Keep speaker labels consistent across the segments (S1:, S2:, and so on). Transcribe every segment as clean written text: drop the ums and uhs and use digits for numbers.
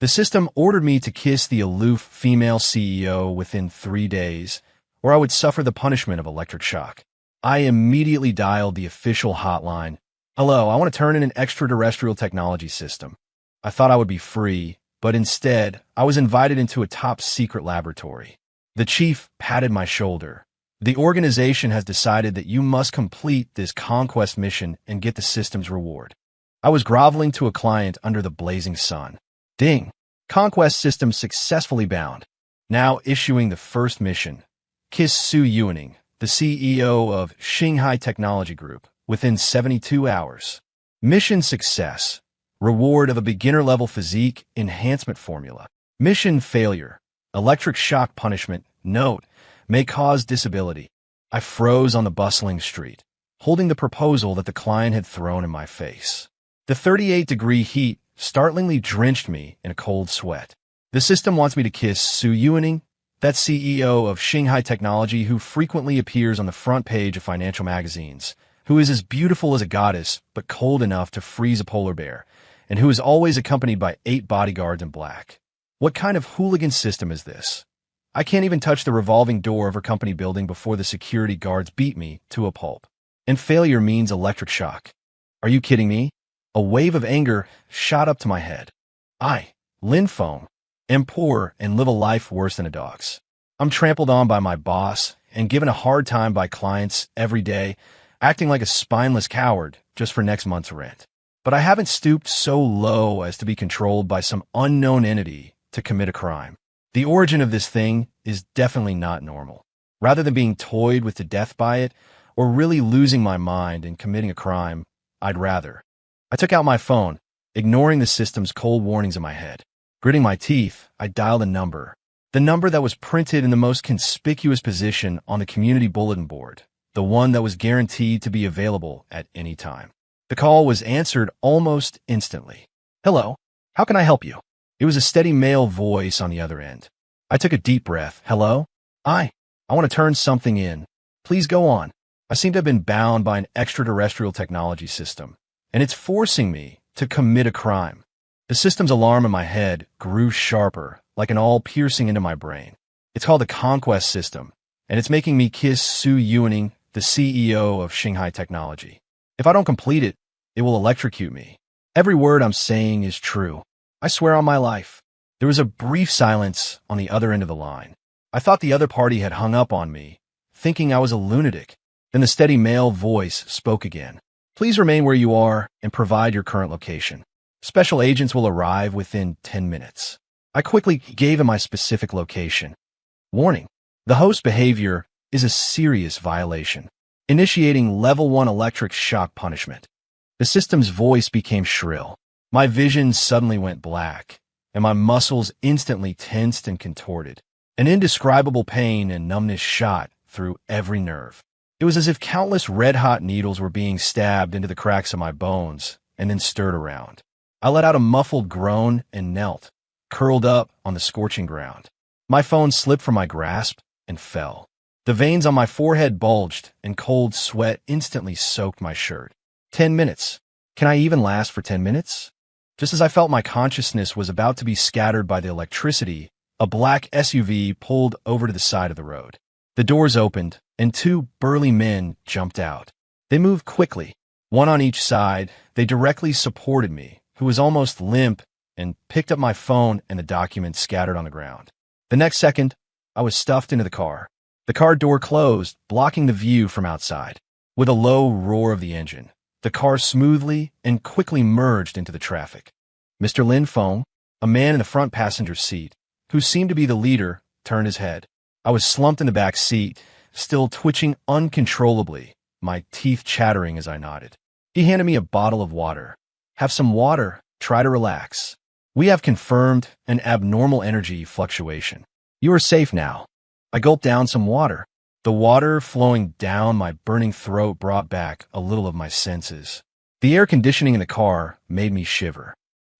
S1: The system ordered me to kiss the aloof female CEO within 3 days, or I would suffer the punishment of electric shock. I immediately dialed the official hotline. "Hello, I want to turn in an extraterrestrial technology system." I thought I would be free, but instead, I was invited into a top-secret laboratory. The chief patted my shoulder. "The organization has decided that you must complete this conquest mission and get the system's reward." I was groveling to a client under the blazing sun. Ding! Conquest system successfully bound. Now issuing the first mission. Kiss Su Yuaning, the CEO of Shanghai Technology Group, within 72 hours. Mission success. Reward of a beginner-level physique enhancement formula. Mission failure. Electric shock punishment. Note, may cause disability. I froze on the bustling street, holding the proposal that the client had thrown in my face. The 38-degree heat startlingly drenched me in a cold sweat. The system wants me to kiss Su Yuaning, that CEO of Shanghai Technology who frequently appears on the front page of financial magazines, who is as beautiful as a goddess but cold enough to freeze a polar bear, and who is always accompanied by 8 bodyguards in black. What kind of hooligan system is this? I can't even touch the revolving door of her company building before the security guards beat me to a pulp. And failure means electric shock. Are you kidding me? A wave of anger shot up to my head. I, Lin Feng, am poor and live a life worse than a dog's. I'm trampled on by my boss and given a hard time by clients every day, acting like a spineless coward just for next month's rent. But I haven't stooped so low as to be controlled by some unknown entity to commit a crime. The origin of this thing is definitely not normal. Rather than being toyed with to death by it, or really losing my mind and committing a crime, I'd rather. I took out my phone, ignoring the system's cold warnings in my head. Gritting my teeth, I dialed a number. The number that was printed in the most conspicuous position on the community bulletin board. The one that was guaranteed to be available at any time. The call was answered almost instantly. "Hello, how can I help you?" It was a steady male voice on the other end. I took a deep breath. "Hello? I want to turn something in. Please go on." I seem to have been bound by an extraterrestrial technology system, and it's forcing me to commit a crime. The system's alarm in my head grew sharper, like an awl piercing into my brain. It's called the Conquest System, and it's making me kiss Su Yuaning, the CEO of Shanghai Technology. If I don't complete it, it will electrocute me. Every word I'm saying is true. I swear on my life. There was a brief silence on the other end of the line. I thought the other party had hung up on me, thinking I was a lunatic. Then the steady male voice spoke again. "Please remain where you are and provide your current location. Special agents will arrive within 10 minutes. I quickly gave him my specific location. Warning: the host's behavior is a serious violation. Initiating Level 1 electric shock punishment. The system's voice became shrill. My vision suddenly went black, and my muscles instantly tensed and contorted. An indescribable pain and numbness shot through every nerve. It was as if countless red-hot needles were being stabbed into the cracks of my bones and then stirred around. I let out a muffled groan and knelt, curled up on the scorching ground. My phone slipped from my grasp and fell. The veins on my forehead bulged, and cold sweat instantly soaked my shirt. 10 minutes. Can I even last for 10 minutes? Just as I felt my consciousness was about to be scattered by the electricity, a black SUV pulled over to the side of the road. The doors opened, and 2 burly men jumped out. They moved quickly. One on each side, they directly supported me, who was almost limp, and picked up my phone and the documents scattered on the ground. The next second, I was stuffed into the car. The car door closed, blocking the view from outside. With a low roar of the engine, the car smoothly and quickly merged into the traffic. Mr. Lin Feng, a man in the front passenger seat, who seemed to be the leader, turned his head. I was slumped in the back seat, still twitching uncontrollably, my teeth chattering as I nodded. He handed me a bottle of water. "Have some water. Try to relax. We have confirmed an abnormal energy fluctuation. You are safe now." I gulped down some water. The water flowing down my burning throat brought back a little of my senses. The air conditioning in the car made me shiver.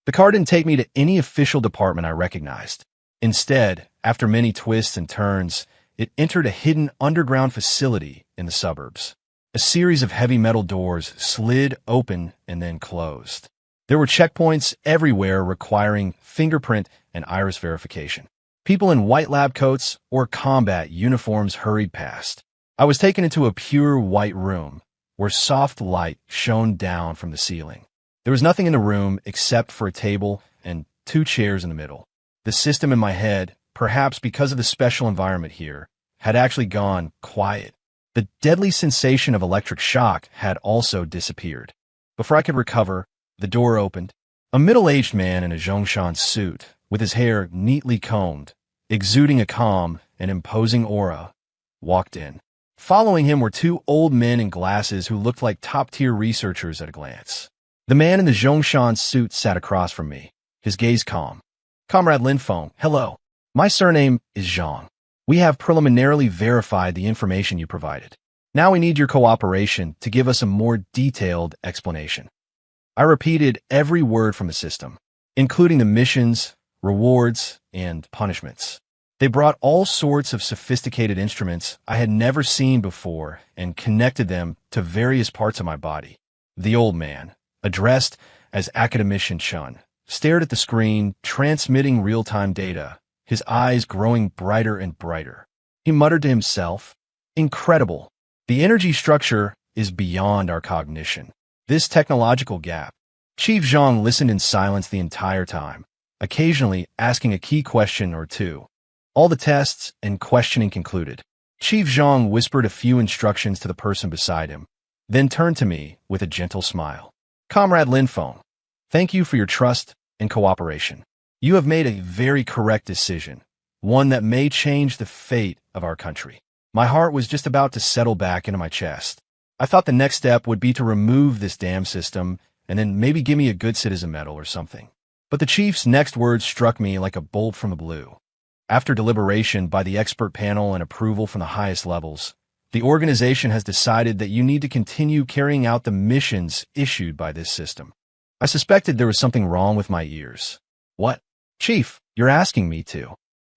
S1: The car didn't take me to any official department I recognized. Instead, after many twists and turns, it entered a hidden underground facility in the suburbs. A series of heavy metal doors slid open and then closed. There were checkpoints everywhere requiring fingerprint and iris verification. People in white lab coats or combat uniforms hurried past. I was taken into a pure white room where soft light shone down from the ceiling. There was nothing in the room except for a table and 2 chairs in the middle. The system in my head, perhaps because of the special environment here, had actually gone quiet. The deadly sensation of electric shock had also disappeared. Before I could recover, the door opened. A middle-aged man in a Zhongshan suit, with his hair neatly combed, exuding a calm and imposing aura, walked in. Following him were 2 old men in glasses who looked like top-tier researchers at a glance. The man in the Zhongshan suit sat across from me, his gaze calm. "Comrade Linfeng, hello. My surname is Zhang. We have preliminarily verified the information you provided. Now we need your cooperation to give us a more detailed explanation." I repeated every word from the system, including the missions, rewards, and punishments. They brought all sorts of sophisticated instruments I had never seen before and connected them to various parts of my body. The old man, addressed as Academician Chun, stared at the screen, transmitting real-time data, his eyes growing brighter and brighter. He muttered to himself, "Incredible. The energy structure is beyond our cognition. This technological gap." Chief Zhang listened in silence the entire time, occasionally asking a key question or two. All the tests and questioning concluded. Chief Zhang whispered a few instructions to the person beside him, then turned to me with a gentle smile. "Comrade Linfeng, thank you for your trust and cooperation. You have made a very correct decision, one that may change the fate of our country." My heart was just about to settle back into my chest. I thought the next step would be to remove this damn system and then maybe give me a good citizen medal or something. But the chief's next words struck me like a bolt from the blue. After deliberation by the expert panel and approval from the highest levels, the organization has decided that you need to continue carrying out the missions issued by this system. I suspected there was something wrong with my ears. "What? Chief, you're asking me to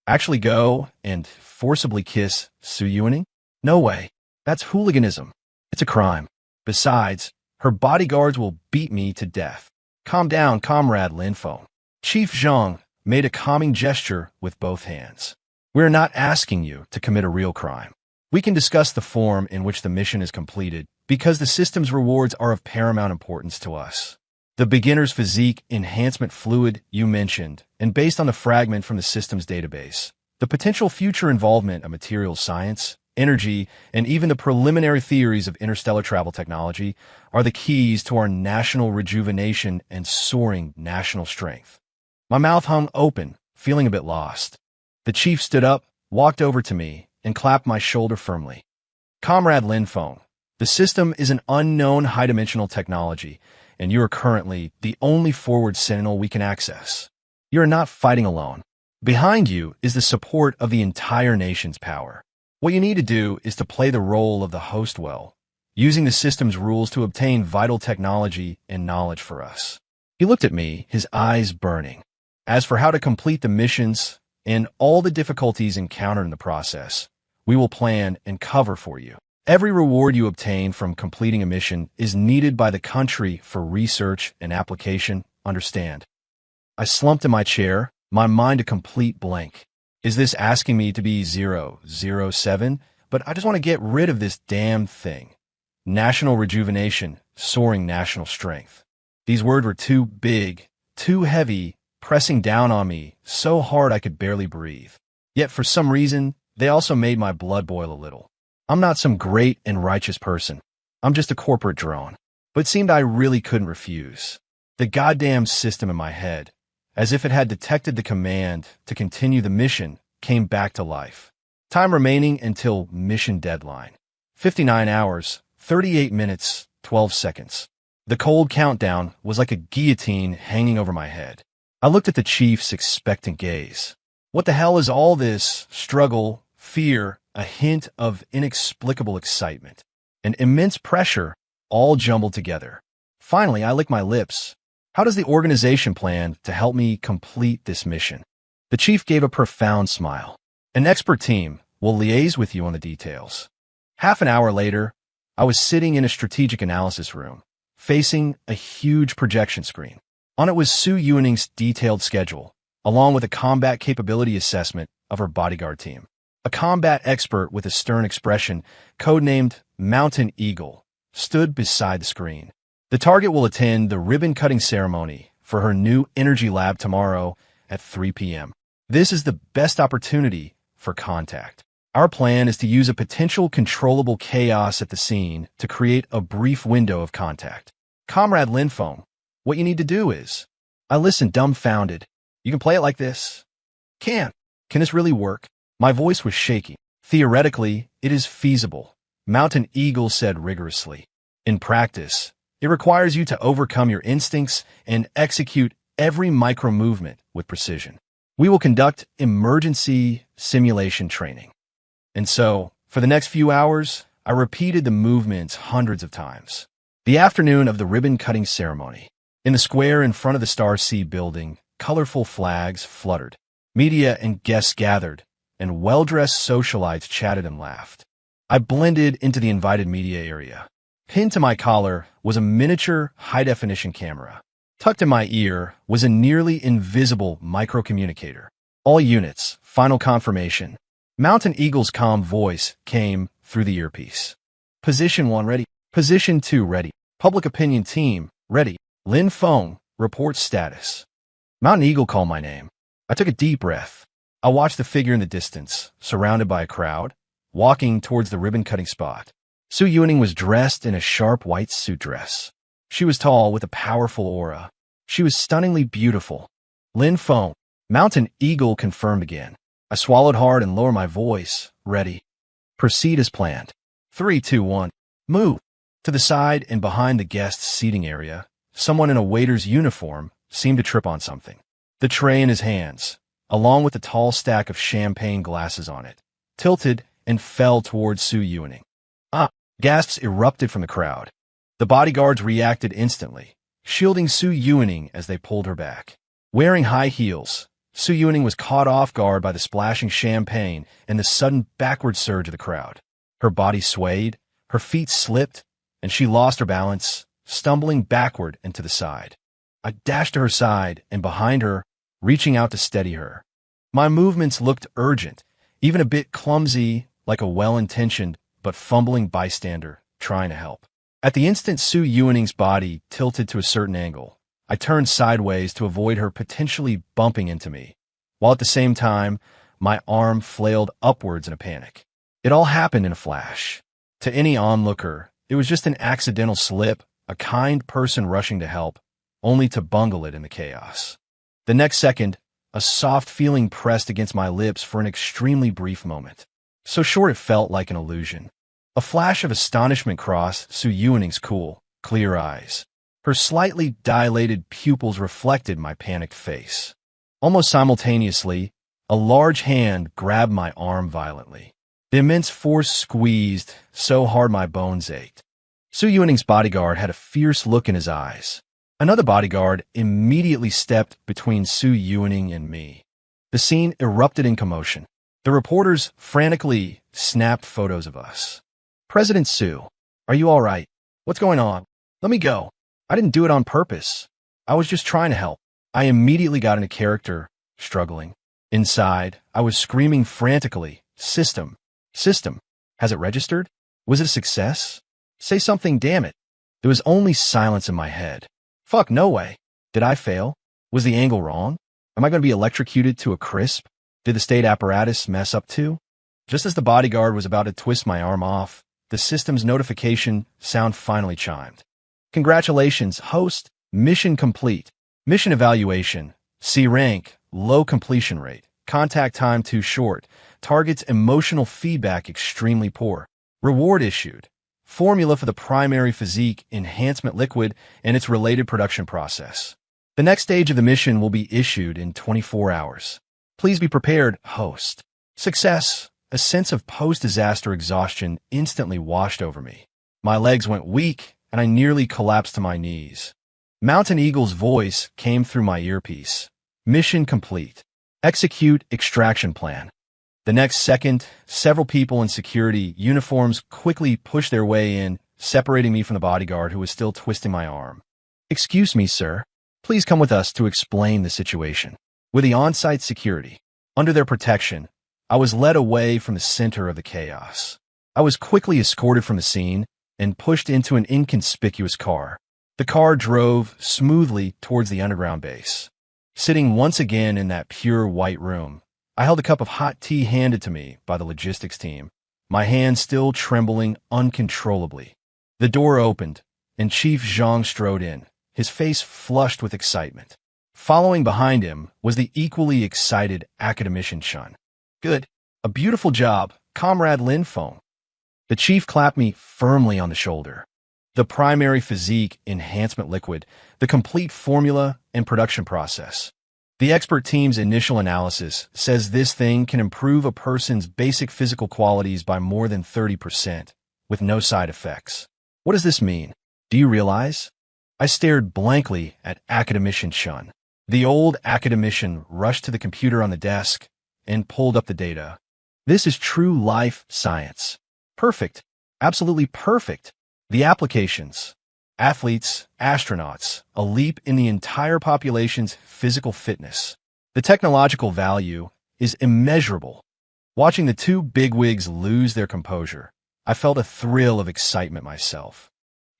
S1: actually go and forcibly kiss Su Yuaning? No way. That's hooliganism. It's a crime. Besides, her bodyguards will beat me to death." "Calm down, Comrade Linfeng." Chief Zhang made a calming gesture with both hands. "We're not asking you to commit a real crime. We can discuss the form in which the mission is completed because the system's rewards are of paramount importance to us. The beginner's physique enhancement fluid you mentioned, and based on the fragment from the system's database, the potential future involvement of materials science, energy, and even the preliminary theories of interstellar travel technology are the keys to our national rejuvenation and soaring national strength." My mouth hung open, feeling a bit lost. The chief stood up, walked over to me, and clapped my shoulder firmly. "Comrade Linfeng, the system is an unknown high-dimensional technology, and you are currently the only forward sentinel we can access. You are not fighting alone. Behind you is the support of the entire nation's power. What you need to do is to play the role of the host well, using the system's rules to obtain vital technology and knowledge for us." He looked at me, his eyes burning. "As for how to complete the missions and all the difficulties encountered in the process, we will plan and cover for you. Every reward you obtain from completing a mission is needed by the country for research and application, understand?" I slumped in my chair, my mind a complete blank. Is this asking me to be 007? But I just want to get rid of this damn thing. National rejuvenation, soaring national strength. These words were too big, too heavy, pressing down on me so hard I could barely breathe. Yet for some reason, they also made my blood boil a little. I'm not some great and righteous person. I'm just a corporate drone. But it seemed I really couldn't refuse. The goddamn system in my head, as if it had detected the command to continue the mission, came back to life. Time remaining until mission deadline. 59 hours, 38 minutes, 12 seconds. The cold countdown was like a guillotine hanging over my head. I looked at the chief's expectant gaze. What the hell is all this struggle, fear, a hint of inexplicable excitement, and immense pressure all jumbled together? Finally, I licked my lips. How does the organization plan to help me complete this mission? The chief gave a profound smile. An expert team will liaise with you on the details. Half an hour later, I was sitting in a strategic analysis room, facing a huge projection screen. On it was Su Yuaning's detailed schedule, along with a combat capability assessment of her bodyguard team. A combat expert with a stern expression, codenamed Mountain Eagle, stood beside the screen. The target will attend the ribbon-cutting ceremony for her new energy lab tomorrow at 3 p.m. This is the best opportunity for contact. Our plan is to use a potential controllable chaos at the scene to create a brief window of contact. Comrade Linfeng, what you need to do is... I listened dumbfounded. You can play it like this? Can this really work? My voice was shaky. Theoretically, it is feasible, Mountain Eagle said rigorously. In practice, it requires you to overcome your instincts and execute every micro-movement with precision. We will conduct emergency simulation training. And so, for the next few hours, I repeated the movements hundreds of times. The afternoon of the ribbon-cutting ceremony. In the square in front of the Star C building, colorful flags fluttered. Media and guests gathered, and well-dressed socialites chatted and laughed. I blended into the invited media area. Pinned to my collar was a miniature high-definition camera. Tucked in my ear was a nearly invisible microcommunicator. All units, final confirmation. Mountain Eagle's calm voice came through the earpiece. Position 1 ready. Position 2 ready. Public opinion team ready. Linfeng, report status. Mountain Eagle called my name. I took a deep breath. I watched the figure in the distance, surrounded by a crowd, walking towards the ribbon-cutting spot. Su Yuaning was dressed in a sharp white suit dress. She was tall with a powerful aura. She was stunningly beautiful. Linfeng, Mountain Eagle confirmed again. I swallowed hard and lowered my voice. Ready. Proceed as planned. 3, 2, 1. Move. To the side and behind the guests' seating area, someone in a waiter's uniform seemed to trip on something. The tray in his hands, along with a tall stack of champagne glasses on it, tilted and fell towards Su Yuaning. Ah! Gasps erupted from the crowd. The bodyguards reacted instantly, shielding Su Yuaning as they pulled her back. Wearing high heels, Su Yuaning was caught off guard by the splashing champagne and the sudden backward surge of the crowd. Her body swayed, her feet slipped, and she lost her balance, stumbling backward and to the side. I dashed to her side and behind her, reaching out to steady her. My movements looked urgent, even a bit clumsy, like a well-intentioned but fumbling bystander trying to help. At the instant Su Yuaning's body tilted to a certain angle, I turned sideways to avoid her potentially bumping into me, while at the same time, my arm flailed upwards in a panic. It all happened in a flash. To any onlooker, it was just an accidental slip, a kind person rushing to help, only to bungle it in the chaos. The next second, a soft feeling pressed against my lips for an extremely brief moment. So short it felt like an illusion. A flash of astonishment crossed Su Yuaning's cool, clear eyes. Her slightly dilated pupils reflected my panicked face. Almost simultaneously, a large hand grabbed my arm violently. The immense force squeezed so hard my bones ached. Su Yuaning's bodyguard had a fierce look in his eyes. Another bodyguard immediately stepped between Su Yuaning and me. The scene erupted in commotion. The reporters frantically snapped photos of us. President Su, are you all right? What's going on? Let me go. I didn't do it on purpose. I was just trying to help. I immediately got into character, struggling. Inside, I was screaming frantically, System. System. Has it registered? Was it a success? Say something, damn it. There was only silence in my head. Fuck, no way. Did I fail? Was the angle wrong? Am I going to be electrocuted to a crisp? Did the state apparatus mess up too? Just as the bodyguard was about to twist my arm off, the system's notification sound finally chimed. Congratulations, host. Mission complete. Mission evaluation. C rank. Low completion rate. Contact time too short. Target's emotional feedback extremely poor. Reward issued. Formula for the primary physique enhancement liquid and its related production process. The next stage of the mission will be issued in 24 hours. Please be prepared, host. Success. A sense of post-disaster exhaustion instantly washed over me. My legs went weak, and I nearly collapsed to my knees. Mountain Eagle's voice came through my earpiece. Mission complete. Execute extraction plan. The next second, several people in security uniforms quickly pushed their way in, separating me from the bodyguard who was still twisting my arm. Excuse me, sir. Please come with us to explain the situation. With the on-site security, under their protection, I was led away from the center of the chaos. I was quickly escorted from the scene and pushed into an inconspicuous car. The car drove smoothly towards the underground base. Sitting once again in that pure white room, I held a cup of hot tea handed to me by the logistics team, my hand still trembling uncontrollably. The door opened, and Chief Zhang strode in, his face flushed with excitement. Following behind him was the equally excited academician Chun. Good. A beautiful job, Comrade Lin Feng. The chief clapped me firmly on the shoulder. The primary physique enhancement liquid, the complete formula and production process. The expert team's initial analysis says this thing can improve a person's basic physical qualities by more than 30%, with no side effects. What does this mean? Do you realize? I stared blankly at academician Chun. The old academician rushed to the computer on the desk and pulled up the data. This is true life science. Perfect. Absolutely perfect. The applications. Athletes, astronauts, a leap in the entire population's physical fitness. The technological value is immeasurable. Watching the two bigwigs lose their composure, I felt a thrill of excitement myself.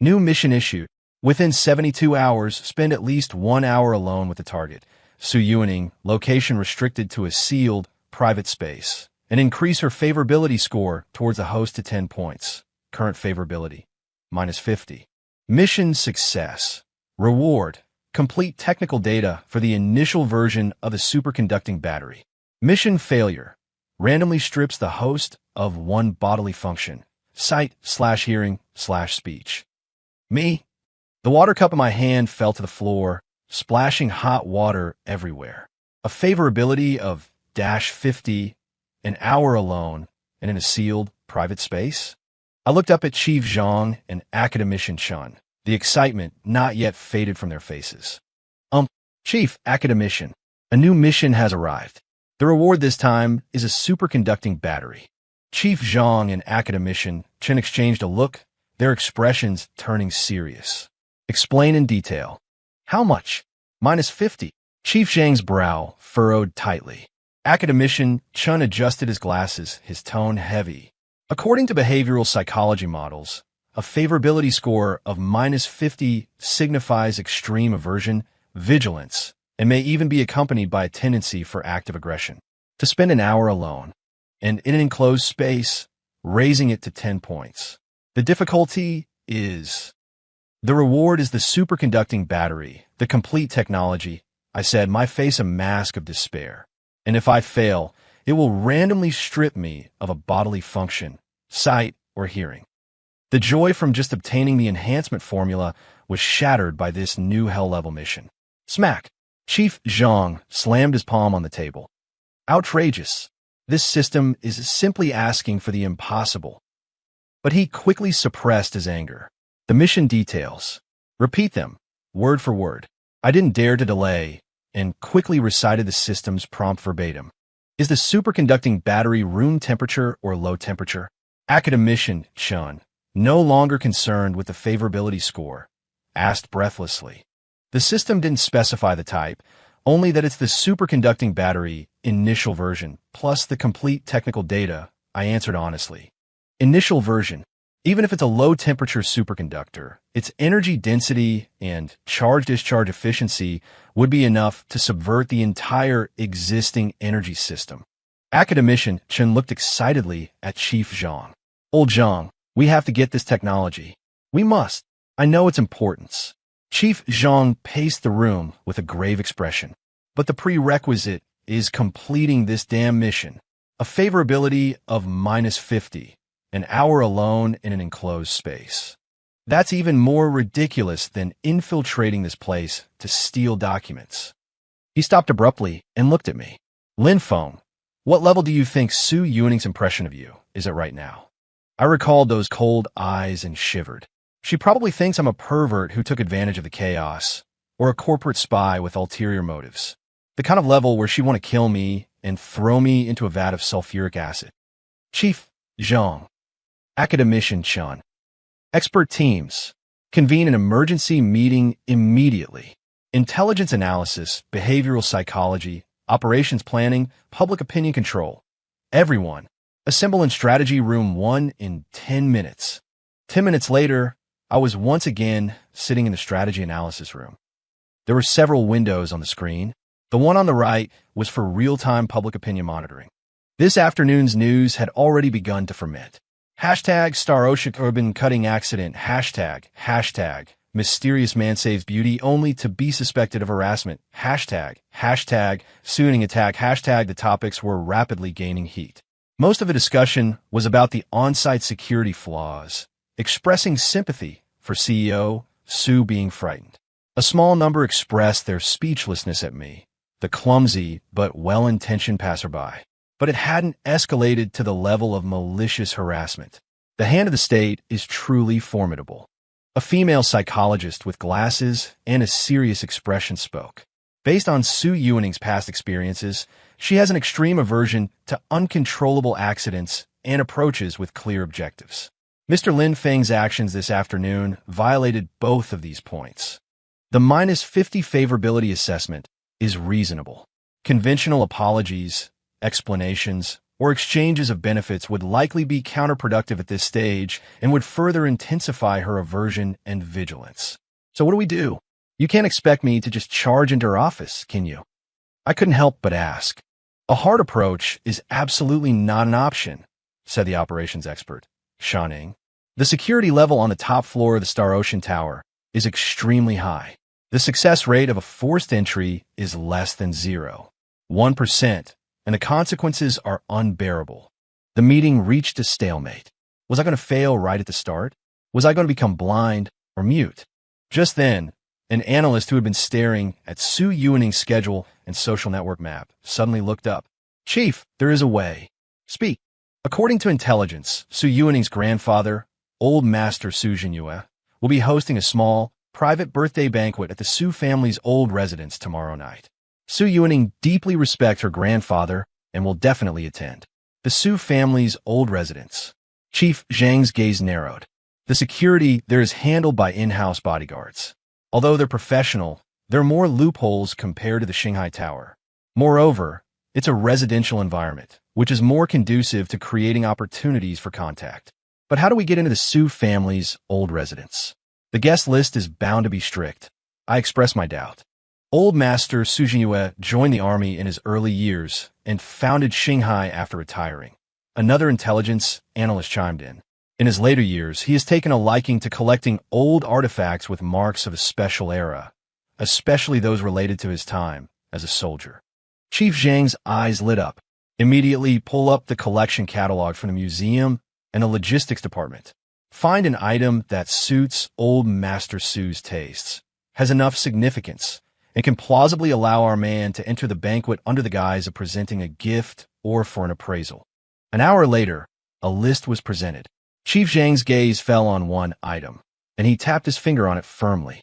S1: New mission issued. Within 72 hours, spend at least 1 hour alone with the target. Su Yuaning, location restricted to a sealed, private space. And increase her favorability score towards the host to 10 points. Current favorability, -50. Mission success. Reward. Complete technical data for the initial version of the superconducting battery. Mission failure. Randomly strips the host of one bodily function. Sight/hearing/speech. Me? The water cup in my hand fell to the floor, splashing hot water everywhere. A favorability of -50, an hour alone, and in a sealed, private space? I looked up at Chief Zhang and academician Chun. The excitement not yet faded from their faces. Chief Academician, a new mission has arrived. The reward this time is a superconducting battery. Chief Zhang and academician Chen exchanged a look, their expressions turning serious. Explain in detail. How much? -50. Chief Zhang's brow furrowed tightly. Academician Chun adjusted his glasses, his tone heavy. According to behavioral psychology models, a favorability score of -50 signifies extreme aversion, vigilance, and may even be accompanied by a tendency for active aggression. To spend an hour alone, and in an enclosed space, raising it to 10 points. The difficulty is... The reward is the superconducting battery, the complete technology, I said, my face a mask of despair. And if I fail, it will randomly strip me of a bodily function, sight or hearing. The joy from just obtaining the enhancement formula was shattered by this new hell-level mission. Smack! Chief Zhang slammed his palm on the table. Outrageous! This system is simply asking for the impossible. But he quickly suppressed his anger. The mission details. Repeat them, word for word. I didn't dare to delay, and quickly recited the system's prompt verbatim. Is the superconducting battery room temperature or low temperature? Academician Chun, no longer concerned with the favorability score, asked breathlessly. The system didn't specify the type, only that it's the superconducting battery initial version, plus the complete technical data, I answered honestly. Initial version. Even if it's a low-temperature superconductor, its energy density and charge-discharge efficiency would be enough to subvert the entire existing energy system. Academician Chen looked excitedly at Chief Zhang. Old Zhang, we have to get this technology. We must. I know its importance. Chief Zhang paced the room with a grave expression. But the prerequisite is completing this damn mission. A favorability of -50. An hour alone in an enclosed space. That's even more ridiculous than infiltrating this place to steal documents. He stopped abruptly and looked at me. Lin Feng, what level do you think Su Yuaning's impression of you is at right now? I recalled those cold eyes and shivered. She probably thinks I'm a pervert who took advantage of the chaos, or a corporate spy with ulterior motives. The kind of level where she want to kill me and throw me into a vat of sulfuric acid. Chief Zhang. Academician Chun. Expert teams. Convene an emergency meeting immediately. intelligence analysis, behavioral psychology, operations planning, public opinion control. Everyone, assemble in strategy room 1 in 10 minutes. 10 minutes later, I was once again sitting in the strategy analysis room. There were several windows on the screen. The one on the right was for real-time public opinion monitoring. This afternoon's news had already begun to ferment. Hashtag Star Ocean Urban Cutting Accident. Hashtag Mysterious Man Saves Beauty Only to be Suspected of Harassment. Hashtag Suing Attack. Hashtag the topics were rapidly gaining heat. Most of the discussion was about the on-site security flaws, expressing sympathy for CEO Sue being frightened. A small number expressed their speechlessness at me, the clumsy but well-intentioned passerby. But it hadn't escalated to the level of malicious harassment. The hand of the state is truly formidable. A female psychologist with glasses and a serious expression spoke. Based on Sue Ewing's past experiences, she has an extreme aversion to uncontrollable accidents and approaches with clear objectives. Mr. Lin Feng's actions this afternoon violated both of these points. The -50 favorability assessment is reasonable. Conventional apologies, explanations, or exchanges of benefits would likely be counterproductive at this stage and would further intensify her aversion and vigilance. So what do we do? You can't expect me to just charge into her office, can you? I couldn't help but ask. A hard approach is absolutely not an option, said the operations expert, Shanning. The security level on the top floor of the Star Ocean Tower is extremely high. The success rate of a forced entry is less than 0.1%, and the consequences are unbearable. The meeting reached a stalemate. Was I going to fail right at the start? Was I going to become blind or mute? Just then, an analyst who had been staring at Sue Ewing's schedule and social network map suddenly looked up. Chief, there is a way. Speak. According to intelligence, Sue Ewing's grandfather, Old Master Su Jinyue, will be hosting a small, private birthday banquet at the Sue family's old residence tomorrow night. Sue Ewing deeply respects her grandfather and will definitely attend. The Sue family's old residence. Chief Zhang's gaze narrowed. The security there is handled by in-house bodyguards. Although they're professional, there are more loopholes compared to the Shanghai Tower. Moreover, it's a residential environment, which is more conducive to creating opportunities for contact. But how do we get into the Sue family's old residence? The guest list is bound to be strict. I express my doubt. Old Master Su Jinyue joined the army in his early years and founded Shanghai after retiring. Another intelligence analyst chimed in. In his later years, he has taken a liking to collecting old artifacts with marks of a special era, especially those related to his time as a soldier. Chief Zhang's eyes lit up. Immediately pull up the collection catalog from the museum and the logistics department. Find an item that suits Old Master Su's tastes, has enough significance, and can plausibly allow our man to enter the banquet under the guise of presenting a gift or for an appraisal. An hour later, a list was presented. Chief Zhang's gaze fell on one item, and he tapped his finger on it firmly.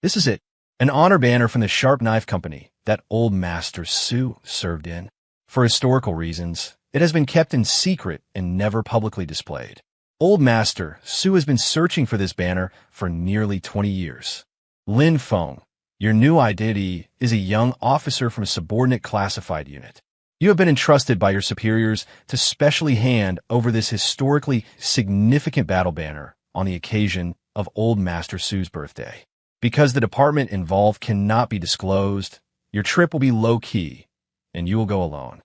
S1: This is it, an honor banner from the Sharp Knife Company that Old Master Su served in. For historical reasons, it has been kept in secret and never publicly displayed. Old Master Su has been searching for this banner for nearly 20 years. Lin Feng, your new identity is a young officer from a subordinate classified unit. You have been entrusted by your superiors to specially hand over this historically significant battle banner on the occasion of Old Master Su's birthday. Because the department involved cannot be disclosed, your trip will be low-key, and you will go alone.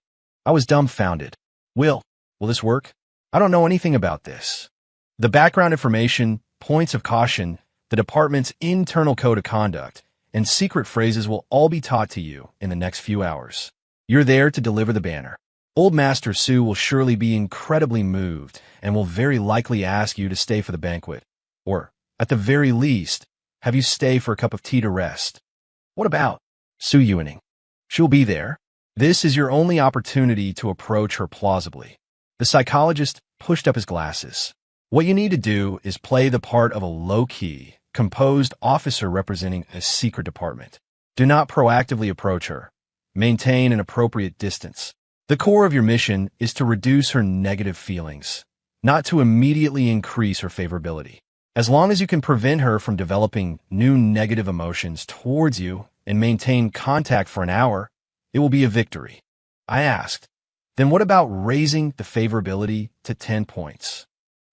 S1: I was dumbfounded. Will this work? I don't know anything about this. The background information, points of caution, the department's internal code of conduct, and secret phrases will all be taught to you in the next few hours. You're there to deliver the banner. Old Master Su will surely be incredibly moved and will very likely ask you to stay for the banquet. Or, at the very least, have you stay for a cup of tea to rest. What about Su Ewing? She'll be there. This is your only opportunity to approach her plausibly. The psychologist pushed up his glasses. What you need to do is play the part of a low-key, composed officer representing a secret department. Do not proactively approach her. Maintain an appropriate distance. The core of your mission is to reduce her negative feelings, not to immediately increase her favorability. As long as you can prevent her from developing new negative emotions towards you, and maintain contact for an hour, it will be a victory. I asked, then what about raising the favorability to 10 points?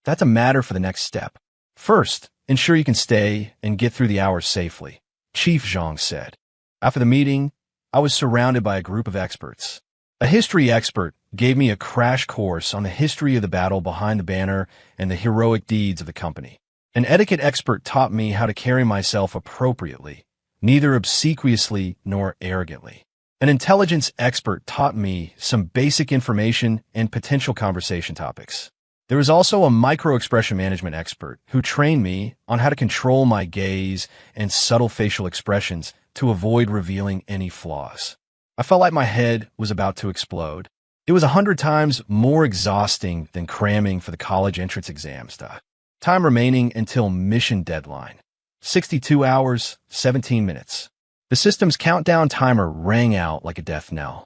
S1: That's a matter for the next step. First, ensure you can stay and get through the hours safely, Chief Zhang said. After the meeting, I was surrounded by a group of experts. A history expert gave me a crash course on the history of the battle behind the banner and the heroic deeds of the company. An etiquette expert taught me how to carry myself appropriately, neither obsequiously nor arrogantly. An intelligence expert taught me some basic information and potential conversation topics. There was also a micro-expression management expert who trained me on how to control my gaze and subtle facial expressions to avoid revealing any flaws. I felt like my head was about to explode. It was 100 times more exhausting than cramming for the college entrance exams. Time remaining until mission deadline. 62 hours, 17 minutes. The system's countdown timer rang out like a death knell.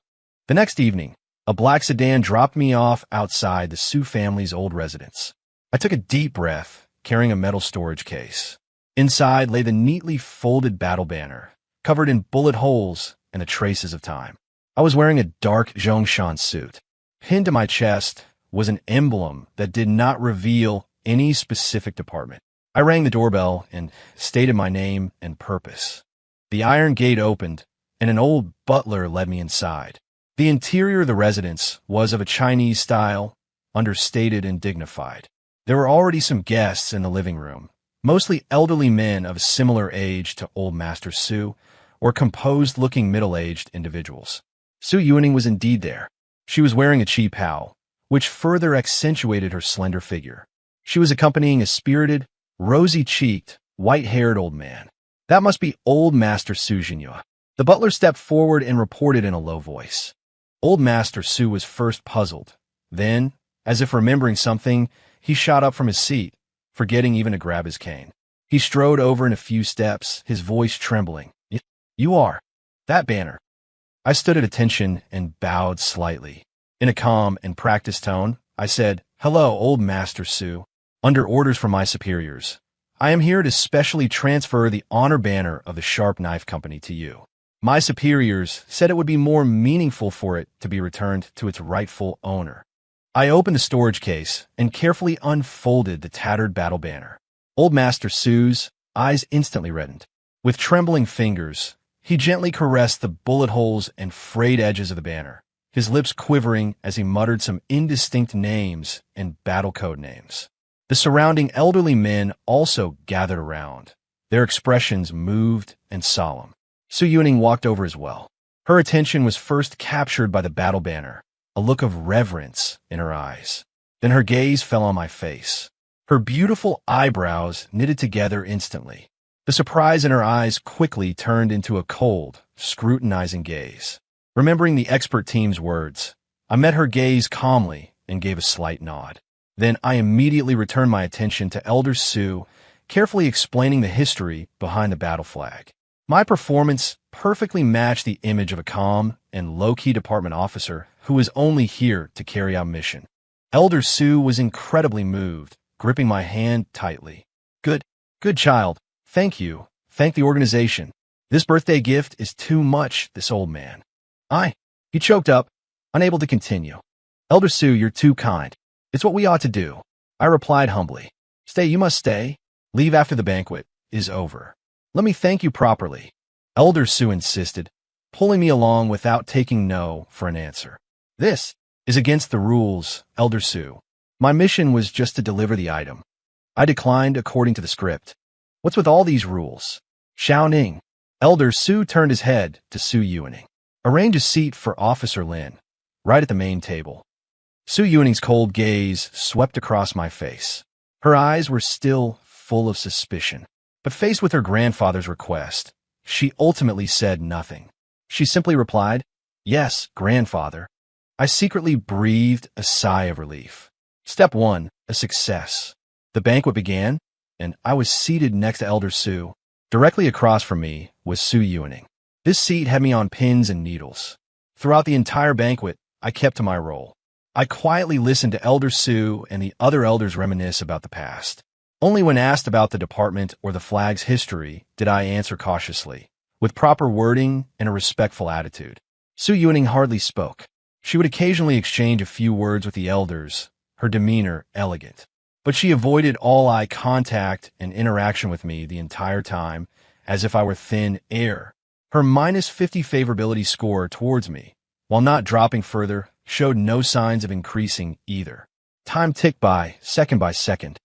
S1: The next evening, a black sedan dropped me off outside the Su family's old residence. I took a deep breath, carrying a metal storage case. Inside lay the neatly folded battle banner, covered in bullet holes and the traces of time. I was wearing a dark Zhongshan suit. Pinned to my chest was an emblem that did not reveal any specific department. I rang the doorbell and stated my name and purpose. The iron gate opened, and an old butler led me inside. The interior of the residence was of a Chinese style, understated and dignified. There were already some guests in the living room, mostly elderly men of a similar age to Old Master Su, or composed-looking middle-aged individuals. Su Yuning was indeed there. She was wearing a chi pao, which further accentuated her slender figure. She was accompanying a spirited, rosy-cheeked, white-haired old man. That must be Old Master Su Jinhua. The butler stepped forward and reported in a low voice. Old Master Su was first puzzled. Then, as if remembering something, he shot up from his seat, forgetting even to grab his cane. He strode over in a few steps, his voice trembling. You are that banner. I stood at attention and bowed slightly. In a calm and practiced tone, I said, "Hello, Old Master Su. Under orders from my superiors, I am here to specially transfer the honor banner of the Sharp Knife Company to you. My superiors said it would be more meaningful for it to be returned to its rightful owner." I opened the storage case and carefully unfolded the tattered battle banner. Old Master Su's eyes instantly reddened. With trembling fingers, he gently caressed the bullet holes and frayed edges of the banner, his lips quivering as he muttered some indistinct names and battle code names. The surrounding elderly men also gathered around, their expressions moved and solemn. Su Yuning walked over as well. Her attention was first captured by the battle banner, a look of reverence in her eyes. Then her gaze fell on my face. Her beautiful eyebrows knitted together instantly. The surprise in her eyes quickly turned into a cold, scrutinizing gaze. Remembering the expert team's words, I met her gaze calmly and gave a slight nod. Then I immediately returned my attention to Elder Su, carefully explaining the history behind the battle flag. My performance perfectly matched the image of a calm and low-key department officer who was only here to carry out mission. Elder Su was incredibly moved, gripping my hand tightly. Good child. Thank you. Thank the organization. This birthday gift is too much, this old man. He choked up, unable to continue. Elder Su, you're too kind. It's what we ought to do. I replied humbly. Stay, you must stay. Leave after the banquet is over. Let me thank you properly. Elder Su insisted, pulling me along without taking no for an answer. This is against the rules, Elder Su. My mission was just to deliver the item. I declined according to the script. What's with all these rules? Xiao Ning. Elder Su turned his head to Su Yuning. Arrange a seat for Officer Lin, right at the main table. Su Yuning's cold gaze swept across my face. Her eyes were still full of suspicion. But faced with her grandfather's request, she ultimately said nothing. She simply replied, "Yes, grandfather." I secretly breathed a sigh of relief. Step 1, a success. The banquet began, and I was seated next to Elder Su. Directly across from me was Su Yuning. This seat had me on pins and needles. Throughout the entire banquet, I kept to my role. I quietly listened to Elder Su and the other elders reminisce about the past. Only when asked about the department or the flag's history did I answer cautiously. with proper wording and a respectful attitude. Su Yuning hardly spoke. She would occasionally exchange a few words with the elders, her demeanor elegant. But she avoided all eye contact and interaction with me the entire time, as if I were thin air. Her -50 favorability score towards me, while not dropping further, showed no signs of increasing either. Time ticked by second.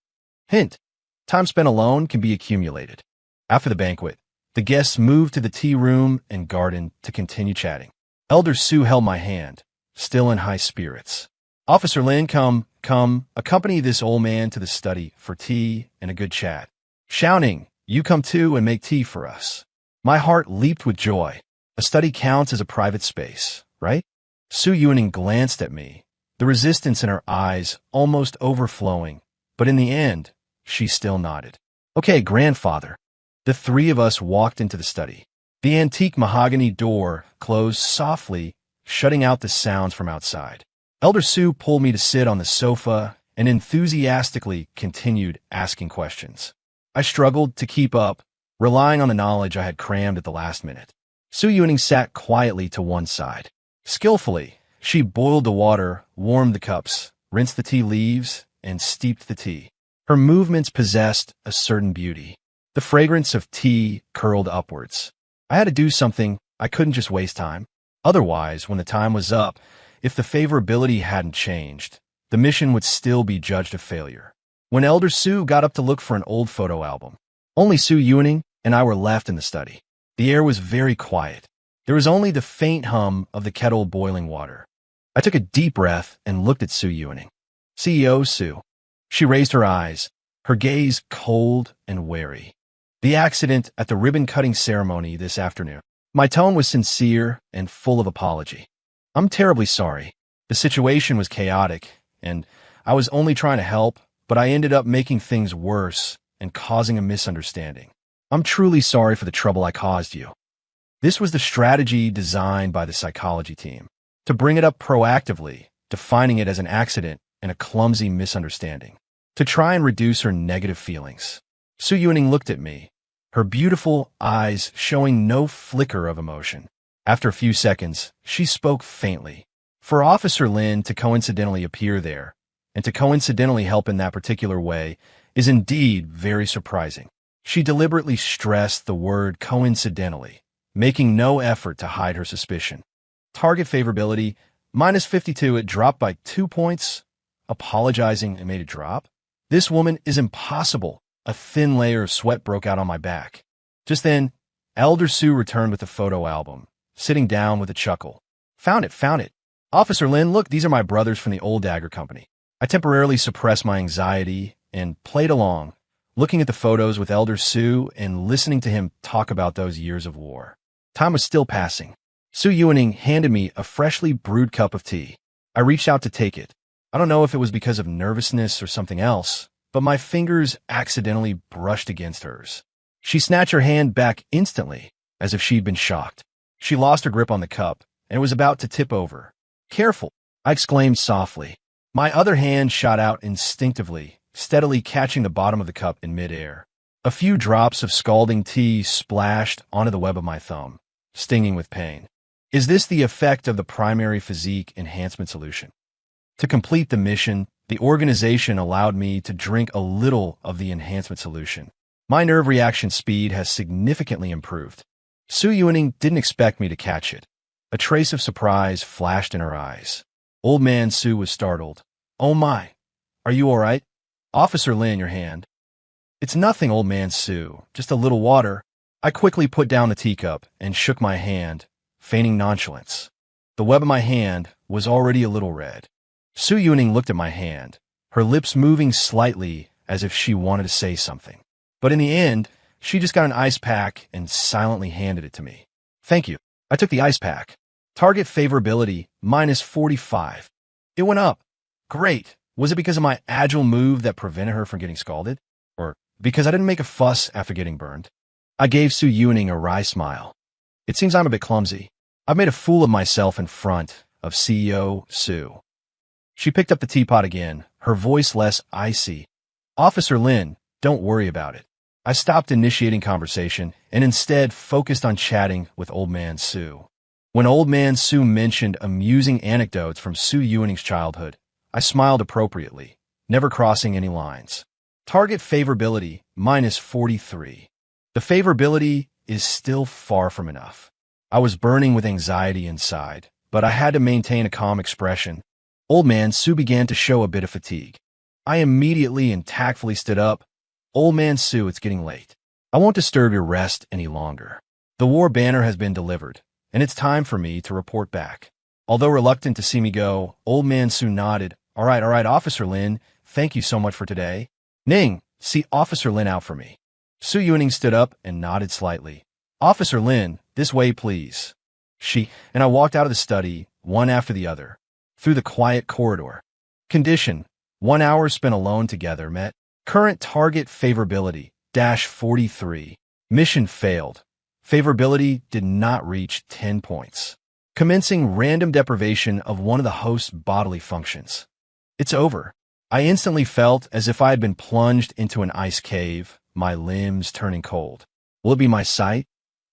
S1: Hint: time spent alone can be accumulated. After the banquet, the guests moved to the tea room and garden to continue chatting. Elder Su held my hand, still in high spirits. Officer Lin, come, accompany this old man to the study for tea and a good chat. Shouting, you come too and make tea for us. My heart leaped with joy. A study counts as a private space, right? Su Yuning glanced at me, the resistance in her eyes almost overflowing, but in the end, she still nodded. Okay, grandfather. The three of us walked into the study. The antique mahogany door closed softly, shutting out the sounds from outside. Elder Su pulled me to sit on the sofa and enthusiastically continued asking questions. I struggled to keep up, relying on the knowledge I had crammed at the last minute. Su Yuning sat quietly to one side. Skillfully, she boiled the water, warmed the cups, rinsed the tea leaves, and steeped the tea. Her movements possessed a certain beauty. The fragrance of tea curled upwards. I had to do something. I couldn't just waste time. Otherwise, when the time was up, if the favorability hadn't changed, the mission would still be judged a failure. When Elder Su got up to look for an old photo album, only Su Yuning and I were left in the study. The air was very quiet. There was only the faint hum of the kettle boiling water. I took a deep breath and looked at Su Yuning. CEO Su. She raised her eyes, her gaze cold and wary. The accident at the ribbon-cutting ceremony this afternoon. My tone was sincere and full of apology. I'm terribly sorry. The situation was chaotic, and I was only trying to help, but I ended up making things worse and causing a misunderstanding. I'm truly sorry for the trouble I caused you. This was the strategy designed by the psychology team, to bring it up proactively, defining it as an accident and a clumsy misunderstanding, to try and reduce her negative feelings. Su Yuning looked at me, her beautiful eyes showing no flicker of emotion. After a few seconds, she spoke faintly. For Officer Lin to coincidentally appear there, and to coincidentally help in that particular way, is indeed very surprising. She deliberately stressed the word coincidentally, making no effort to hide her suspicion. Target favorability, -52, it dropped by 2 points. Apologizing and made it drop? This woman is impossible. A thin layer of sweat broke out on my back. Just then, Elder Su returned with the photo album, sitting down with a chuckle. Found it. Officer Lin, look, these are my brothers from the old dagger company. I temporarily suppressed my anxiety and played along, looking at the photos with Elder Su and listening to him talk about those years of war. Time was still passing. Su Yuning handed me a freshly brewed cup of tea. I reached out to take it. I don't know if it was because of nervousness or something else, but my fingers accidentally brushed against hers. She snatched her hand back instantly, as if she'd been shocked. She lost her grip on the cup and was about to tip over. Careful, I exclaimed softly. My other hand shot out instinctively, steadily catching the bottom of the cup in midair. A few drops of scalding tea splashed onto the web of my thumb, stinging with pain. Is this the effect of the primary physique enhancement solution? To complete the mission, the organization allowed me to drink a little of the enhancement solution. My nerve reaction speed has significantly improved. Su Yuning didn't expect me to catch it. A trace of surprise flashed in her eyes. Old Man Su was startled. Oh my, are you all right? Officer Lin, your hand. It's nothing, Old Man Su, just a little water. I quickly put down the teacup and shook my hand, feigning nonchalance. The web of my hand was already a little red. Su Yuning looked at my hand, her lips moving slightly as if she wanted to say something. But in the end, she just got an ice pack and silently handed it to me. Thank you. I took the ice pack. Target favorability, -45. It went up. Great. Was it because of my agile move that prevented her from getting scalded? Or because I didn't make a fuss after getting burned? I gave Su Yuning a wry smile. It seems I'm a bit clumsy. I've made a fool of myself in front of CEO Su. She picked up the teapot again, her voice less icy. Officer Lin, don't worry about it. I stopped initiating conversation and instead focused on chatting with Old Man Sue. When Old Man Sue mentioned amusing anecdotes from Sue Ewing's childhood, I smiled appropriately, never crossing any lines. Target favorability, minus 43. The favorability is still far from enough. I was burning with anxiety inside, but I had to maintain a calm expression. Old Man Sue began to show a bit of fatigue. I immediately and tactfully stood up. Old Man Sue, it's getting late. I won't disturb your rest any longer. The war banner has been delivered, and it's time for me to report back. Although reluctant to see me go, Old Man Sue nodded. All right, Officer Lin, thank you so much for today. Ning, see Officer Lin out for me. Sue Ewing stood up and nodded slightly. Officer Lin, this way, please. She and I walked out of the study, one after the other, through the quiet corridor. Condition: 1 hour spent alone together met. Current target favorability, -43. Mission failed. Favorability did not reach 10 points. Commencing random deprivation of one of the host's bodily functions. It's over. I instantly felt as if I had been plunged into an ice cave, my limbs turning cold. Will it be my sight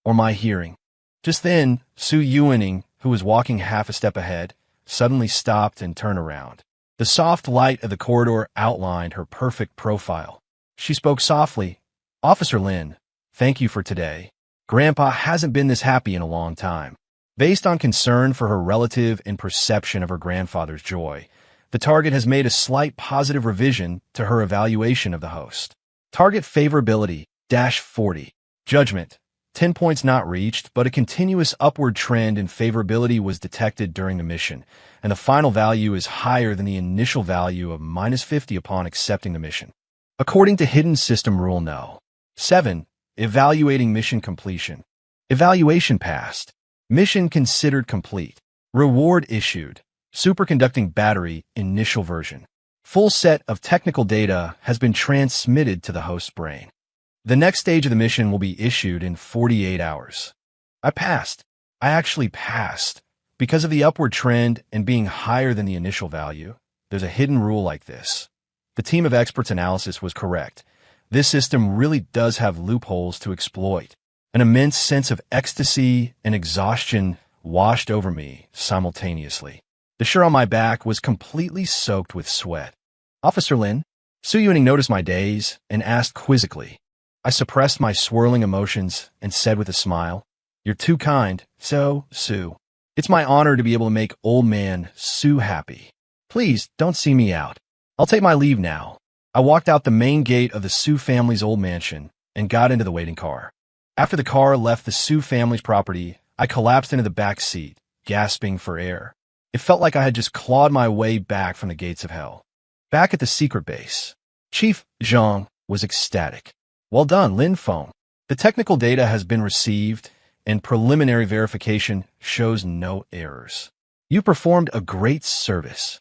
S1: or my hearing? Just then, Sue Ewing, who was walking half a step ahead, suddenly stopped and turned around. The soft light of the corridor outlined her perfect profile. She spoke softly. Officer Lin, thank you for today. Grandpa hasn't been this happy in a long time. Based on concern for her relative and perception of her grandfather's joy, the target has made a slight positive revision to her evaluation of the host. Target favorability, -40. Judgment, 10 points not reached, but a continuous upward trend in favorability was detected during the mission, and the final value is higher than the initial value of -50 upon accepting the mission. According to Hidden System Rule No. 7, Evaluating Mission Completion. Evaluation passed. Mission considered complete. Reward issued. Superconducting battery, initial version. Full set of technical data has been transmitted to the host's brain. The next stage of the mission will be issued in 48 hours. I passed. I actually passed. Because of the upward trend and being higher than the initial value, there's a hidden rule like this. The team of experts analysis was correct. This system really does have loopholes to exploit. An immense sense of ecstasy and exhaustion washed over me simultaneously. The shirt on my back was completely soaked with sweat. Officer Lin, Sue Ewing noticed my daze and asked quizzically. I suppressed my swirling emotions and said with a smile, You're too kind, Sue. It's my honor to be able to make Old Man Sue happy. Please don't see me out. I'll take my leave now. I walked out the main gate of the Sue family's old mansion and got into the waiting car. After the car left the Sue family's property, I collapsed into the back seat, gasping for air. It felt like I had just clawed my way back from the gates of hell. Back at the secret base, Chief Zhang was ecstatic. Well done, Lin Feng. The technical data has been received, and preliminary verification shows no errors. You performed a great service.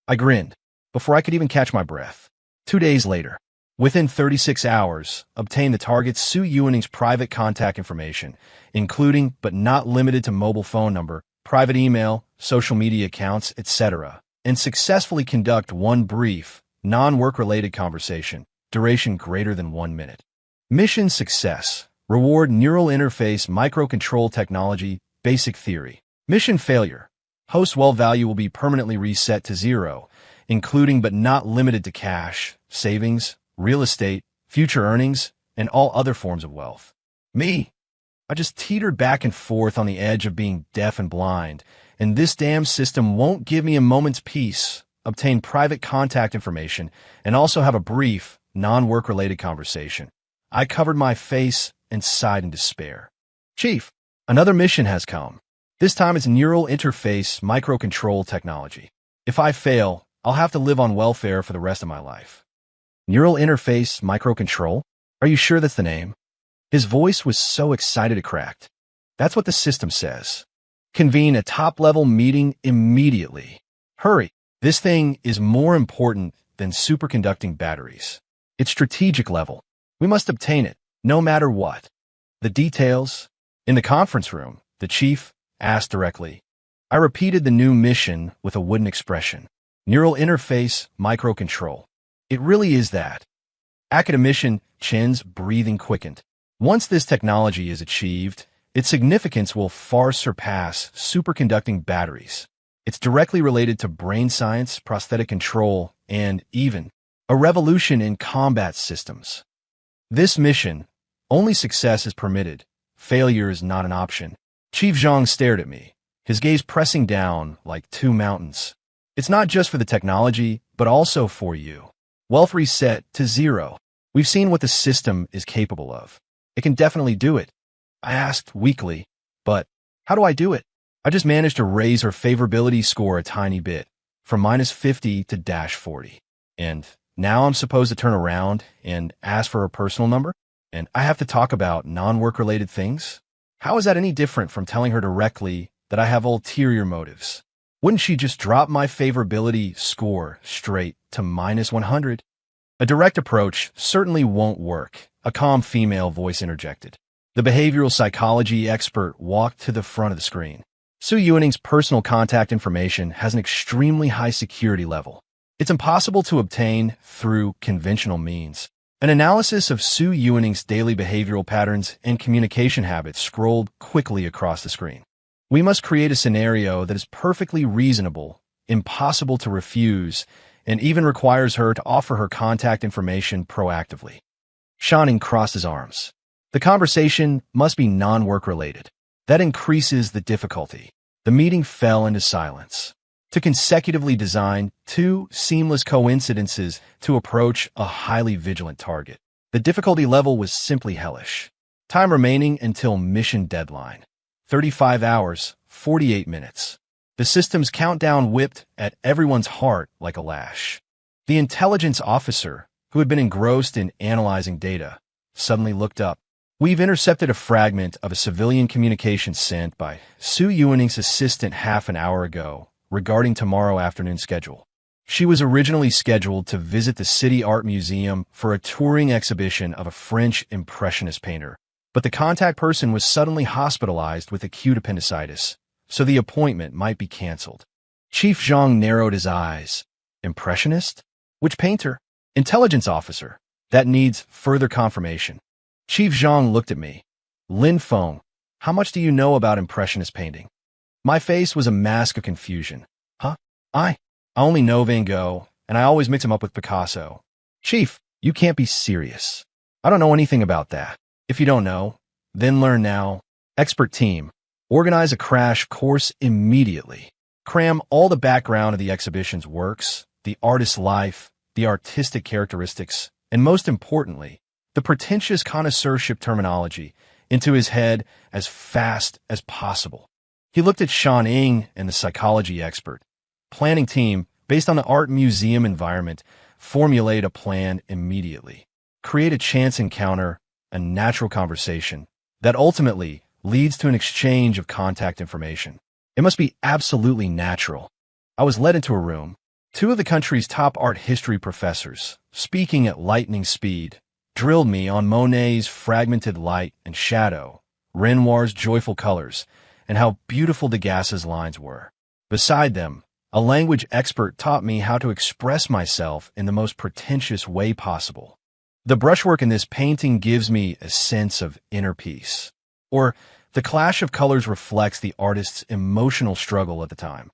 S1: I grinned, before I could even catch my breath. 2 days later, within 36 hours, obtain the target Sue Ewing's private contact information, including but not limited to mobile phone number, private email, social media accounts, etc., and successfully conduct one brief, non-work-related conversation, duration greater than 1 minute. Mission success. Reward neural interface microcontrol technology, basic theory. Mission failure. Host well value will be permanently reset to 0, including but not limited to cash, savings, real estate, future earnings, and all other forms of wealth. Me. I just teetered back and forth on the edge of being deaf and blind, and this damn system won't give me a moment's peace, obtain private contact information, and also have a brief, non-work-related conversation. I covered my face and sighed in despair. Chief, another mission has come. This time it's neural interface microcontrol technology. If I fail, I'll have to live on welfare for the rest of my life. Neural interface microcontrol? Are you sure that's the name? His voice was so excited it cracked. That's what the system says. Convene a top-level meeting immediately. Hurry. This thing is more important than superconducting batteries. It's strategic level. We must obtain it, no matter what. The details? In the conference room, the chief asked directly. I repeated the new mission with a wooden expression. Neural interface microcontrol. It really is that. Academician Chen's breathing quickened. Once this technology is achieved, its significance will far surpass superconducting batteries. It's directly related to brain science, prosthetic control, and even a revolution in combat systems. This mission, only success is permitted. Failure is not an option. Chief Zhang stared at me, his gaze pressing down like two mountains. It's not just for the technology, but also for you. Wealth reset to 0. We've seen what the system is capable of. It can definitely do it. I asked weakly, but how do I do it? I just managed to raise her favorability score a tiny bit, from -50 to -40. And now I'm supposed to turn around and ask for her personal number? And I have to talk about non-work-related things? How is that any different from telling her directly that I have ulterior motives? Wouldn't she just drop my favorability score straight to -100? A direct approach certainly won't work, a calm female voice interjected. The behavioral psychology expert walked to the front of the screen. Su Yuaning's personal contact information has an extremely high security level. It's impossible to obtain through conventional means. An analysis of Su Yuaning's daily behavioral patterns and communication habits scrolled quickly across the screen. We must create a scenario that is perfectly reasonable, impossible to refuse, and even requires her to offer her contact information proactively. Shanning crossed his arms. The conversation must be non-work related. That increases the difficulty. The meeting fell into silence. To consecutively design two seamless coincidences to approach a highly vigilant target. The difficulty level was simply hellish. Time remaining until mission deadline. 35 hours, 48 minutes. The system's countdown whipped at everyone's heart like a lash. The intelligence officer, who had been engrossed in analyzing data, suddenly looked up. We've intercepted a fragment of a civilian communication sent by Su Yuaning's assistant half an hour ago regarding tomorrow afternoon's schedule. She was originally scheduled to visit the City Art Museum for a touring exhibition of a French Impressionist painter, but the contact person was suddenly hospitalized with acute appendicitis, so the appointment might be canceled. Chief Zhang narrowed his eyes. Impressionist? Which painter? Intelligence officer. That needs further confirmation. Chief Zhang looked at me. Lin Feng, how much do you know about Impressionist painting? My face was a mask of confusion. Huh? I only know Van Gogh, and I always mix him up with Picasso. Chief, you can't be serious. I don't know anything about that. If you don't know, then learn now. Expert team. Organize a crash course immediately. Cram all the background of the exhibition's works, the artist's life, the artistic characteristics, and most importantly, the pretentious connoisseurship terminology into his head as fast as possible. He looked at Shan Ying and the psychology expert. Planning team, based on the art museum environment, formulate a plan immediately. Create a chance encounter, a natural conversation, that ultimately leads to an exchange of contact information. It must be absolutely natural. I was led into a room. Two of the country's top art history professors, speaking at lightning speed, drilled me on Monet's fragmented light and shadow, Renoir's joyful colors, and how beautiful Degasse's lines were. Beside them, a language expert taught me how to express myself in the most pretentious way possible. The brushwork in this painting gives me a sense of inner peace. Or, the clash of colors reflects the artist's emotional struggle at the time.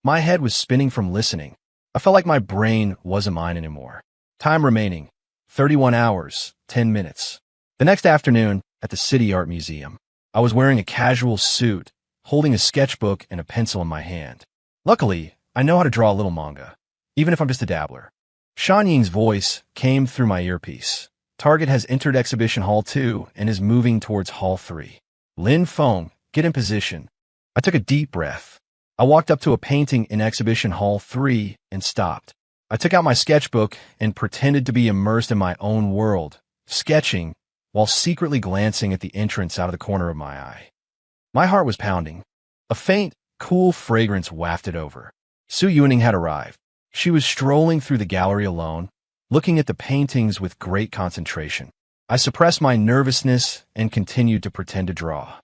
S1: My head was spinning from listening. I felt like my brain wasn't mine anymore. Time remaining, 31 hours, 10 minutes. The next afternoon, at the City Art Museum, I was wearing a casual suit, holding a sketchbook and a pencil in my hand. Luckily, I know how to draw a little manga, even if I'm just a dabbler. Shan Ying's voice came through my earpiece. Target has entered Exhibition Hall 2 and is moving towards Hall 3. Lin Feng, get in position. I took a deep breath. I walked up to a painting in Exhibition Hall 3 and stopped. I took out my sketchbook and pretended to be immersed in my own world, sketching while secretly glancing at the entrance out of the corner of my eye. My heart was pounding. A faint, cool fragrance wafted over. Su Yuaning had arrived. She was strolling through the gallery alone, looking at the paintings with great concentration. I suppressed my nervousness and continued to pretend to draw.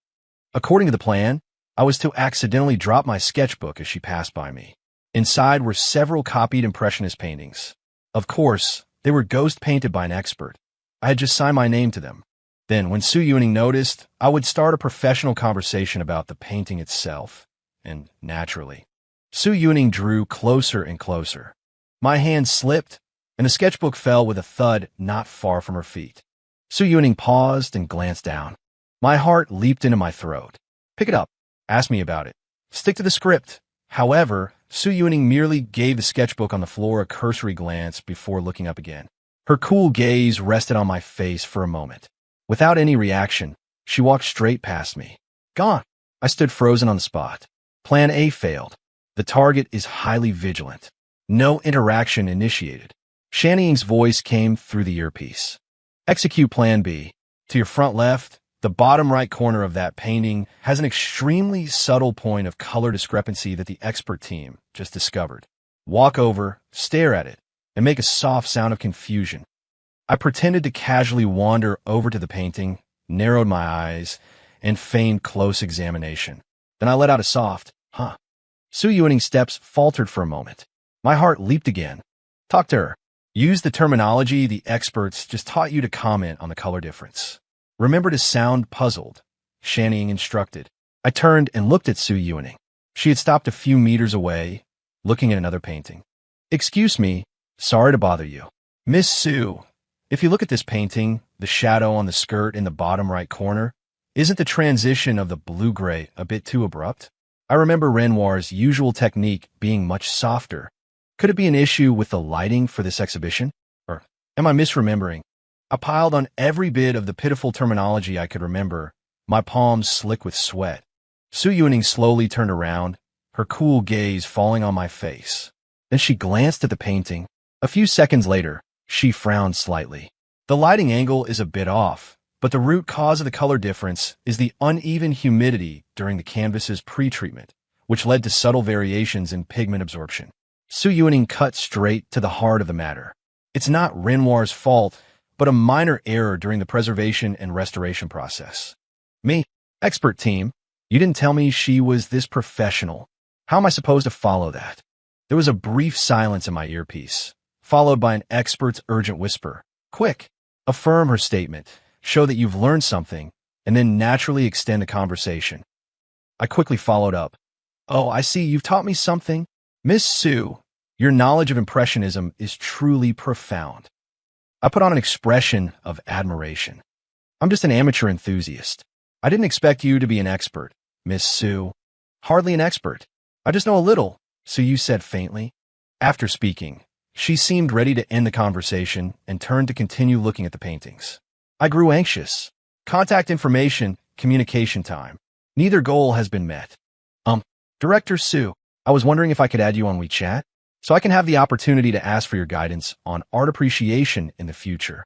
S1: According to the plan, I was to accidentally drop my sketchbook as she passed by me. Inside were several copied Impressionist paintings. Of course, They were ghost painted by an expert. I had just signed my name to them. Then, when Su Yuning noticed, I would start a professional conversation about the painting itself. And naturally, Su Yuning drew closer and closer. My hand slipped, and the sketchbook fell with a thud not far from her feet. Su Yuning paused and glanced down. My heart leaped into my throat. Pick it up. Ask me about it. Stick to the script. However, Su Yuning merely gave the sketchbook on the floor a cursory glance before looking up again. Her cool gaze rested on my face for a moment. Without any reaction, she walked straight past me. Gone. I stood frozen on the spot. Plan A failed. The target is highly vigilant. No interaction initiated. Shanning's voice came through the earpiece. Execute Plan B. To your front left, the bottom right corner of that painting has an extremely subtle point of color discrepancy that the expert team just discovered. Walk over, stare at it, and make a soft sound of confusion. I pretended to casually wander over to the painting, narrowed my eyes, and feigned close examination. Then I let out a soft, huh. Su Yuning's steps faltered for a moment. My heart leaped again. Talk to her. Use the terminology the experts just taught you to comment on the color difference. Remember to sound puzzled, Shanning instructed. I turned and looked at Su Yuning. She had stopped a few meters away, looking at another painting. Excuse me, sorry to bother you. Miss Su, if you look at this painting, the shadow on the skirt in the bottom right corner, isn't the transition of the blue-gray a bit too abrupt? I remember Renoir's usual technique being much softer. Could it be an issue with the lighting for this exhibition? Or am I misremembering? I piled on every bit of the pitiful terminology I could remember, my palms slick with sweat. Su Yuning slowly turned around, her cool gaze falling on my face. Then she glanced at the painting. A few seconds later, she frowned slightly. The lighting angle is a bit off, but the root cause of the color difference is the uneven humidity during the canvas's pre-treatment, which led to subtle variations in pigment absorption. Su Yuning cut straight to the heart of the matter. It's not Renoir's fault, but a minor error during the preservation and restoration process. Me, expert team, you didn't tell me she was this professional. How am I supposed to follow that? There was a brief silence in my earpiece, followed by an expert's urgent whisper. Quick, affirm her statement, show that you've learned something, and then naturally extend the conversation. I quickly followed up. Oh, I see you've taught me something. Miss Su, your knowledge of Impressionism is truly profound. I put on an expression of admiration. I'm just an amateur enthusiast. I didn't expect you to be an expert, Miss Su. Hardly an expert. I just know a little, Su said faintly. After speaking, she seemed ready to end the conversation and turned to continue looking at the paintings. I grew anxious. Contact information, communication time. Neither goal has been met. Director Su, I was wondering if I could add you on WeChat, so I can have the opportunity to ask for your guidance on art appreciation in the future.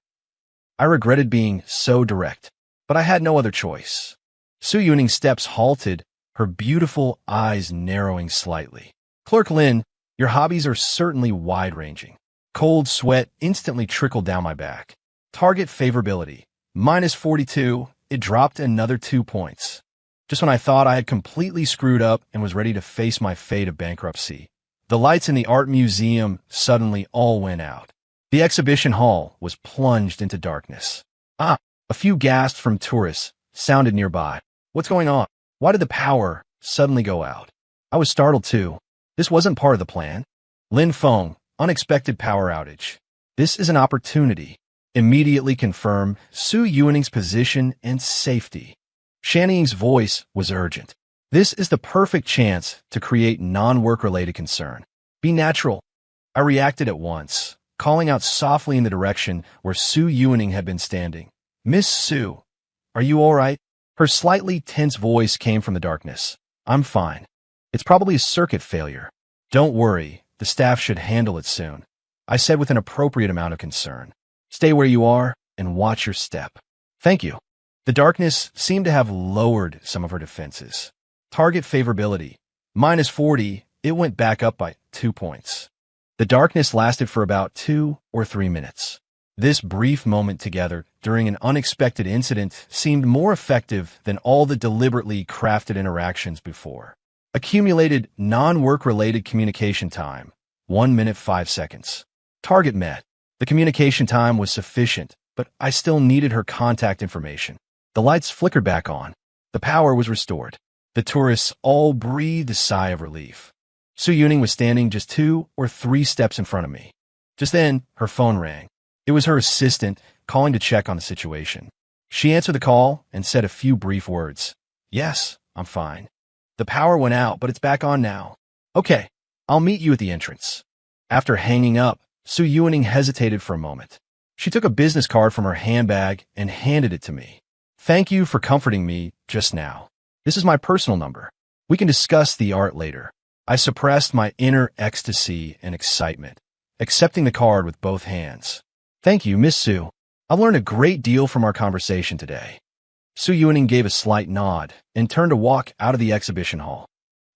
S1: I regretted being so direct, but I had no other choice. Su Yuning's steps halted, her beautiful eyes narrowing slightly. Clerk Lin, your hobbies are certainly wide-ranging. Cold sweat instantly trickled down my back. Target favorability, -42, it dropped another 2 points. Just when I thought I had completely screwed up and was ready to face my fate of bankruptcy, the lights in the art museum suddenly all went out. The exhibition hall was plunged into darkness. A few gasps from tourists sounded nearby. What's going on? Why did the power suddenly go out? I was startled too. This wasn't part of the plan. Lin Feng, unexpected power outage. This is an opportunity. Immediately confirm Su Yuning's position and safety. Shanning's voice was urgent. This is the perfect chance to create non-work-related concern. Be natural. I reacted at once, calling out softly in the direction where Su Yuning had been standing. Miss Su, are you all right? Her slightly tense voice came from the darkness. I'm fine. It's probably a circuit failure. Don't worry, the staff should handle it soon. I said with an appropriate amount of concern. Stay where you are and watch your step. Thank you. The darkness seemed to have lowered some of her defenses. Target favorability, -40, it went back up by 2 points. The darkness lasted for about 2 or 3 minutes. This brief moment together during an unexpected incident seemed more effective than all the deliberately crafted interactions before. Accumulated non-work-related communication time, 1 minute 5 seconds. Target met. The communication time was sufficient, but I still needed her contact information. The lights flickered back on. The power was restored. The tourists all breathed a sigh of relief. Su Yuning was standing just 2 or 3 steps in front of me. Just then, her phone rang. It was her assistant calling to check on the situation. She answered the call and said a few brief words. Yes, I'm fine. The power went out, but it's back on now. Okay, I'll meet you at the entrance. After hanging up, Su Yuning hesitated for a moment. She took a business card from her handbag and handed it to me. Thank you for comforting me just now. This is my personal number. We can discuss the art later. I suppressed my inner ecstasy and excitement, accepting the card with both hands. Thank you, Miss Su. I've learned a great deal from our conversation today. Su Yuning gave a slight nod and turned to walk out of the exhibition hall.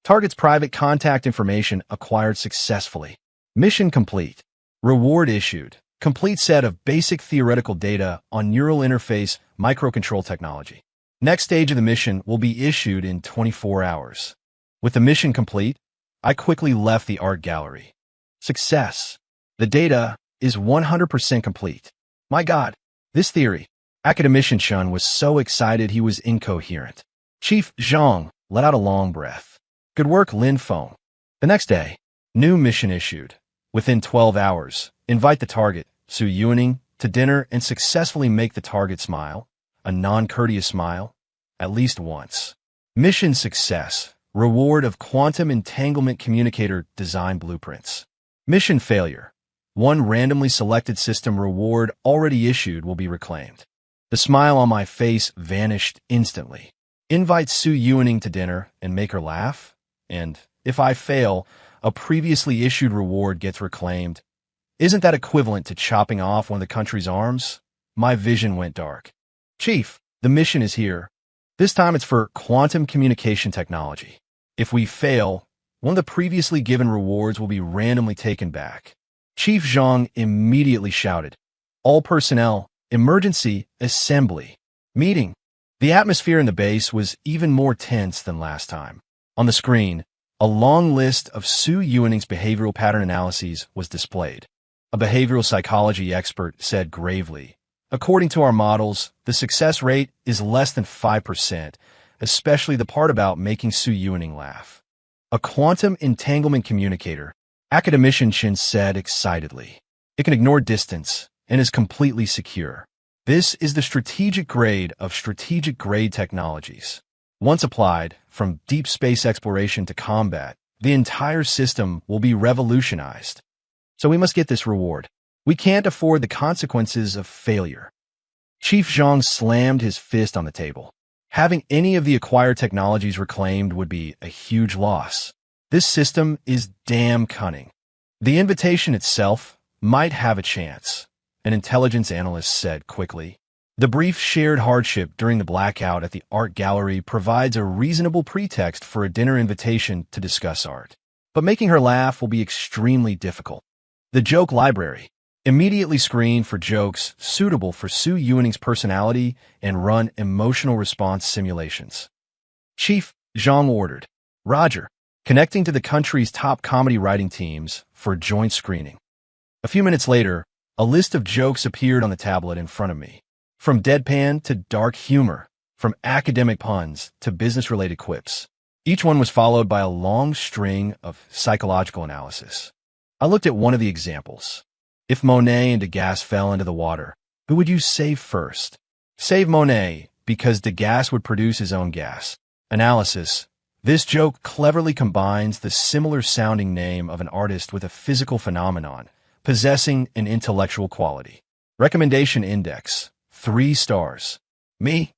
S1: Target's private contact information acquired successfully. Mission complete. Reward issued. Complete set of basic theoretical data on neural interface microcontrol technology. Next stage of the mission will be issued in 24 hours. With the mission complete, I quickly left the art gallery. Success. The data is 100% complete. My God, this theory. Academician Shun was so excited he was incoherent. Chief Zhang let out a long breath. Good work, Lin Feng. The next day, new mission issued. Within 12 hours, invite the target, Su Yuning, to dinner and successfully make the target smile, a non-courteous smile, at least once. Mission success. Reward of quantum entanglement communicator design blueprints. Mission failure. One randomly selected system reward already issued will be reclaimed. The smile on my face vanished instantly. Invite Su Yuning to dinner and make her laugh. And if I fail, a previously issued reward gets reclaimed. Isn't that equivalent to chopping off one of the country's arms? My vision went dark. Chief, the mission is here. This time it's for quantum communication technology. If we fail, one of the previously given rewards will be randomly taken back. Chief Zhang immediately shouted, "All personnel, emergency assembly. Meeting." The atmosphere in the base was even more tense than last time. On the screen, a long list of Su Yuning's behavioral pattern analyses was displayed. A behavioral psychology expert said gravely, "According to our models, the success rate is less than 5%, especially the part about making Su Yuning laugh." A quantum entanglement communicator, Academician Shin said excitedly. It can ignore distance and is completely secure. This is the strategic grade of strategic grade technologies. Once applied, from deep space exploration to combat, the entire system will be revolutionized. So we must get this reward. We can't afford the consequences of failure. Chief Zhang slammed his fist on the table. Having any of the acquired technologies reclaimed would be a huge loss. This system is damn cunning. The invitation itself might have a chance, an intelligence analyst said quickly. The brief shared hardship during the blackout at the art gallery provides a reasonable pretext for a dinner invitation to discuss art. But making her laugh will be extremely difficult. The joke library. Immediately screen for jokes suitable for Su Yuning's personality and run emotional response simulations. Chief Zhang ordered. Roger. Connecting to the country's top comedy writing teams for joint screening. A few minutes later, a list of jokes appeared on the tablet in front of me. From deadpan to dark humor, from academic puns to business-related quips. Each one was followed by a long string of psychological analysis. I looked at one of the examples. If Monet and Degas fell into the water, who would you save first? Save Monet, because Degas would produce his own gas. Analysis. This joke cleverly combines the similar-sounding name of an artist with a physical phenomenon, possessing an intellectual quality. Recommendation index. 3 stars. Me?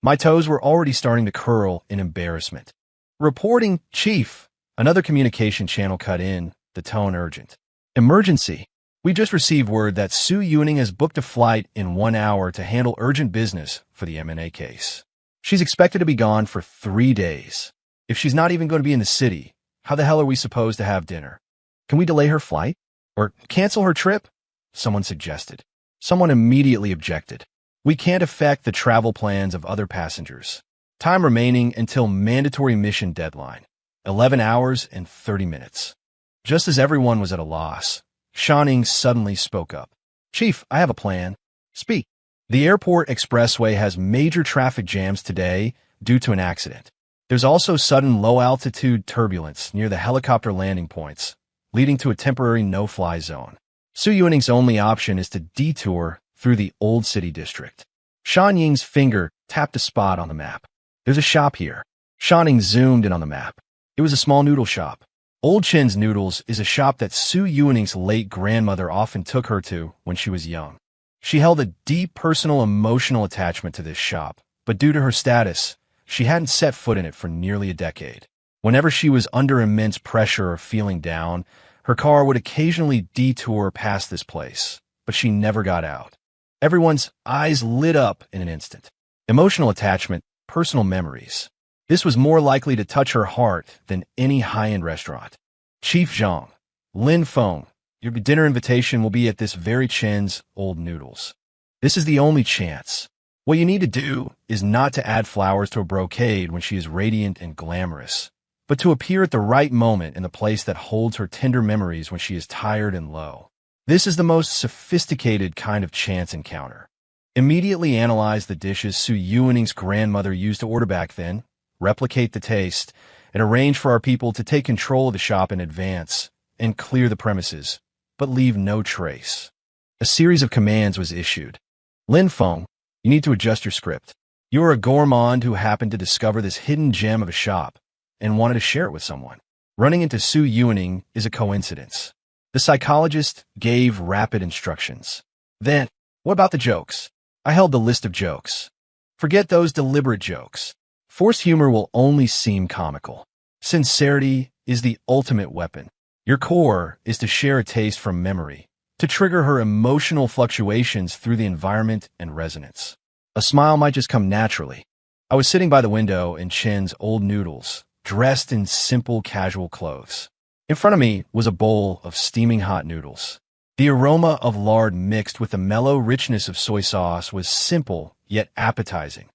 S1: My toes were already starting to curl in embarrassment. Reporting, Chief. Another communication channel cut in, the tone urgent. Emergency. We just received word that Su Yuning has booked a flight in 1 hour to handle urgent business for the M&A case. She's expected to be gone for 3 days. If she's not even going to be in the city, how the hell are we supposed to have dinner? Can we delay her flight? Or cancel her trip? Someone suggested. Someone immediately objected. We can't affect the travel plans of other passengers. Time remaining until mandatory mission deadline. 11 hours and 30 minutes. Just as everyone was at a loss, Shanning suddenly spoke up. Chief, I have a plan. Speak. The airport expressway has major traffic jams today due to an accident. There's also sudden low-altitude turbulence near the helicopter landing points, leading to a temporary no-fly zone. Su Yuning's only option is to detour through the Old City District. Shan Ying's finger tapped a spot on the map. There's a shop here. Shan Ying zoomed in on the map. It was a small noodle shop. Old Chin's Noodles is a shop that Su Yuning's late grandmother often took her to when she was young. She held a deep personal emotional attachment to this shop, but due to her status, she hadn't set foot in it for nearly a decade. Whenever she was under immense pressure or feeling down, her car would occasionally detour past this place, but she never got out. Everyone's eyes lit up in an instant. Emotional attachment, personal memories. This was more likely to touch her heart than any high-end restaurant. Chief Zhang, Lin Feng, your dinner invitation will be at this very Chin's Old Noodles. This is the only chance. What you need to do is not to add flowers to a brocade when she is radiant and glamorous, but to appear at the right moment in the place that holds her tender memories when she is tired and low. This is the most sophisticated kind of chance encounter. Immediately analyze the dishes Su Yuning's grandmother used to order back then, replicate the taste, and arrange for our people to take control of the shop in advance and clear the premises, but leave no trace. A series of commands was issued. Lin Feng, you need to adjust your script. You are a gourmand who happened to discover this hidden gem of a shop and wanted to share it with someone. Running into Su Yuning is a coincidence. The psychologist gave rapid instructions. Then, what about the jokes? I held the list of jokes. Forget those deliberate jokes. Forced humor will only seem comical. Sincerity is the ultimate weapon. Your core is to share a taste from memory, to trigger her emotional fluctuations through the environment and resonance. A smile might just come naturally. I was sitting by the window in Chin's Old Noodles, dressed in simple casual clothes. In front of me was a bowl of steaming hot noodles. The aroma of lard mixed with the mellow richness of soy sauce was simple yet appetizing.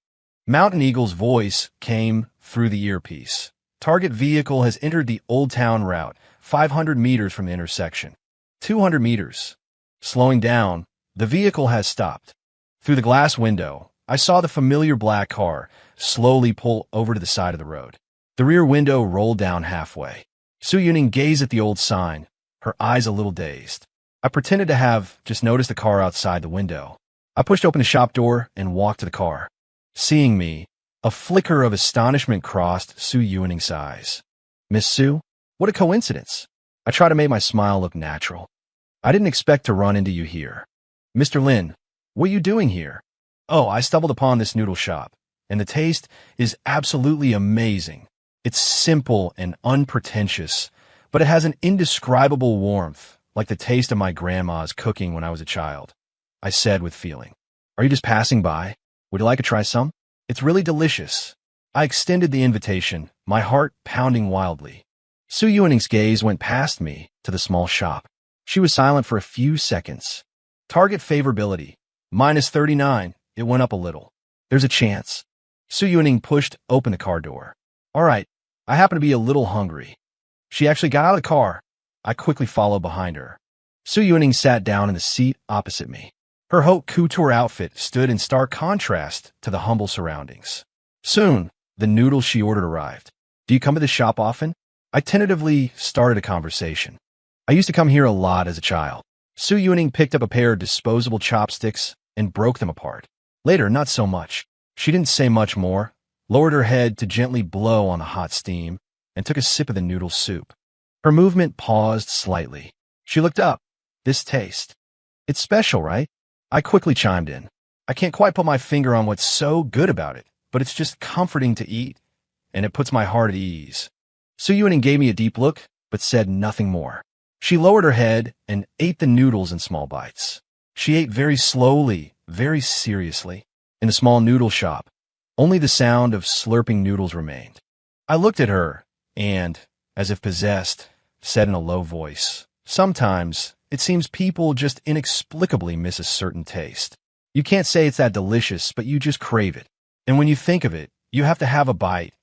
S1: Mountain Eagle's voice came through the earpiece. Target vehicle has entered the Old Town route, 500 meters from the intersection. 200 meters. Slowing down, the vehicle has stopped. Through the glass window, I saw the familiar black car slowly pull over to the side of the road. The rear window rolled down halfway. Su Yuning gazed at the old sign, her eyes a little dazed. I pretended to have just noticed the car outside the window. I pushed open the shop door and walked to the car. Seeing me, a flicker of astonishment crossed Su Yuning's eyes. Miss Su? What a coincidence. I tried to make my smile look natural. I didn't expect to run into you here. Mr. Lin, what are you doing here? Oh, I stumbled upon this noodle shop, and the taste is absolutely amazing. It's simple and unpretentious, but it has an indescribable warmth, like the taste of my grandma's cooking when I was a child. I said with feeling. Are you just passing by? Would you like to try some? It's really delicious. I extended the invitation, my heart pounding wildly. Su Yuning's gaze went past me to the small shop. She was silent for a few seconds. Target favorability, -39. It went up a little. There's a chance. Su Yuning pushed open the car door. All right, I happen to be a little hungry. She actually got out of the car. I quickly followed behind her. Su Yuning sat down in the seat opposite me. Her haute couture outfit stood in stark contrast to the humble surroundings. Soon, the noodles she ordered arrived. Do you come to the shop often? I tentatively started a conversation. I used to come here a lot as a child. Su Yuning picked up a pair of disposable chopsticks and broke them apart. Later, not so much. She didn't say much more, lowered her head to gently blow on the hot steam, and took a sip of the noodle soup. Her movement paused slightly. She looked up. This taste. It's special, right? I quickly chimed in. I can't quite put my finger on what's so good about it, but it's just comforting to eat, and it puts my heart at ease. Su Yuning gave me a deep look, but said nothing more. She lowered her head and ate the noodles in small bites. She ate very slowly, very seriously. In the small noodle shop, only the sound of slurping noodles remained. I looked at her and, as if possessed, said in a low voice, sometimes it seems people just inexplicably miss a certain taste. You can't say it's that delicious, but you just crave it. And when you think of it, you have to have a bite,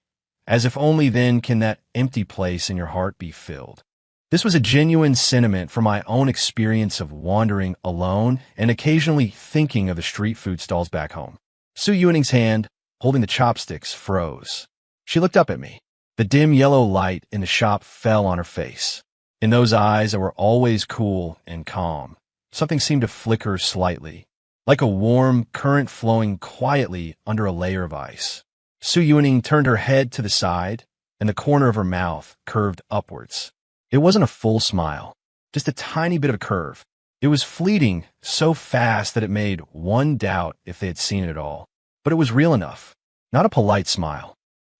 S1: as if only then can that empty place in your heart be filled. This was a genuine sentiment from my own experience of wandering alone and occasionally thinking of the street food stalls back home. Su Yuaning's hand, holding the chopsticks, froze. She looked up at me. The dim yellow light in the shop fell on her face. In those eyes that were always cool and calm, something seemed to flicker slightly, like a warm current flowing quietly under a layer of ice. Su Yuaning turned her head to the side, and the corner of her mouth curved upwards. It wasn't a full smile, just a tiny bit of a curve. It was fleeting, so fast that it made one doubt if they had seen it at all. But it was real enough, not a polite smile.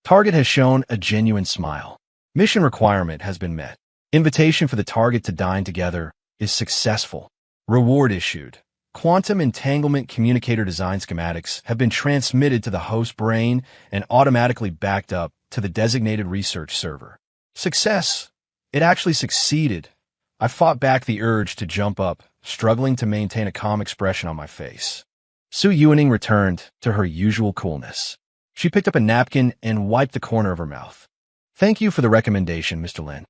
S1: Target has shown a genuine smile. Mission requirement has been met. Invitation for the target to dine together is successful. Reward issued. Quantum entanglement communicator design schematics have been transmitted to the host brain and automatically backed up to the designated research server. Success. It actually succeeded. I fought back the urge to jump up, struggling to maintain a calm expression on my face. Su Yuaning returned to her usual coolness. She picked up a napkin and wiped the corner of her mouth. Thank you for the recommendation, Mr. Lin.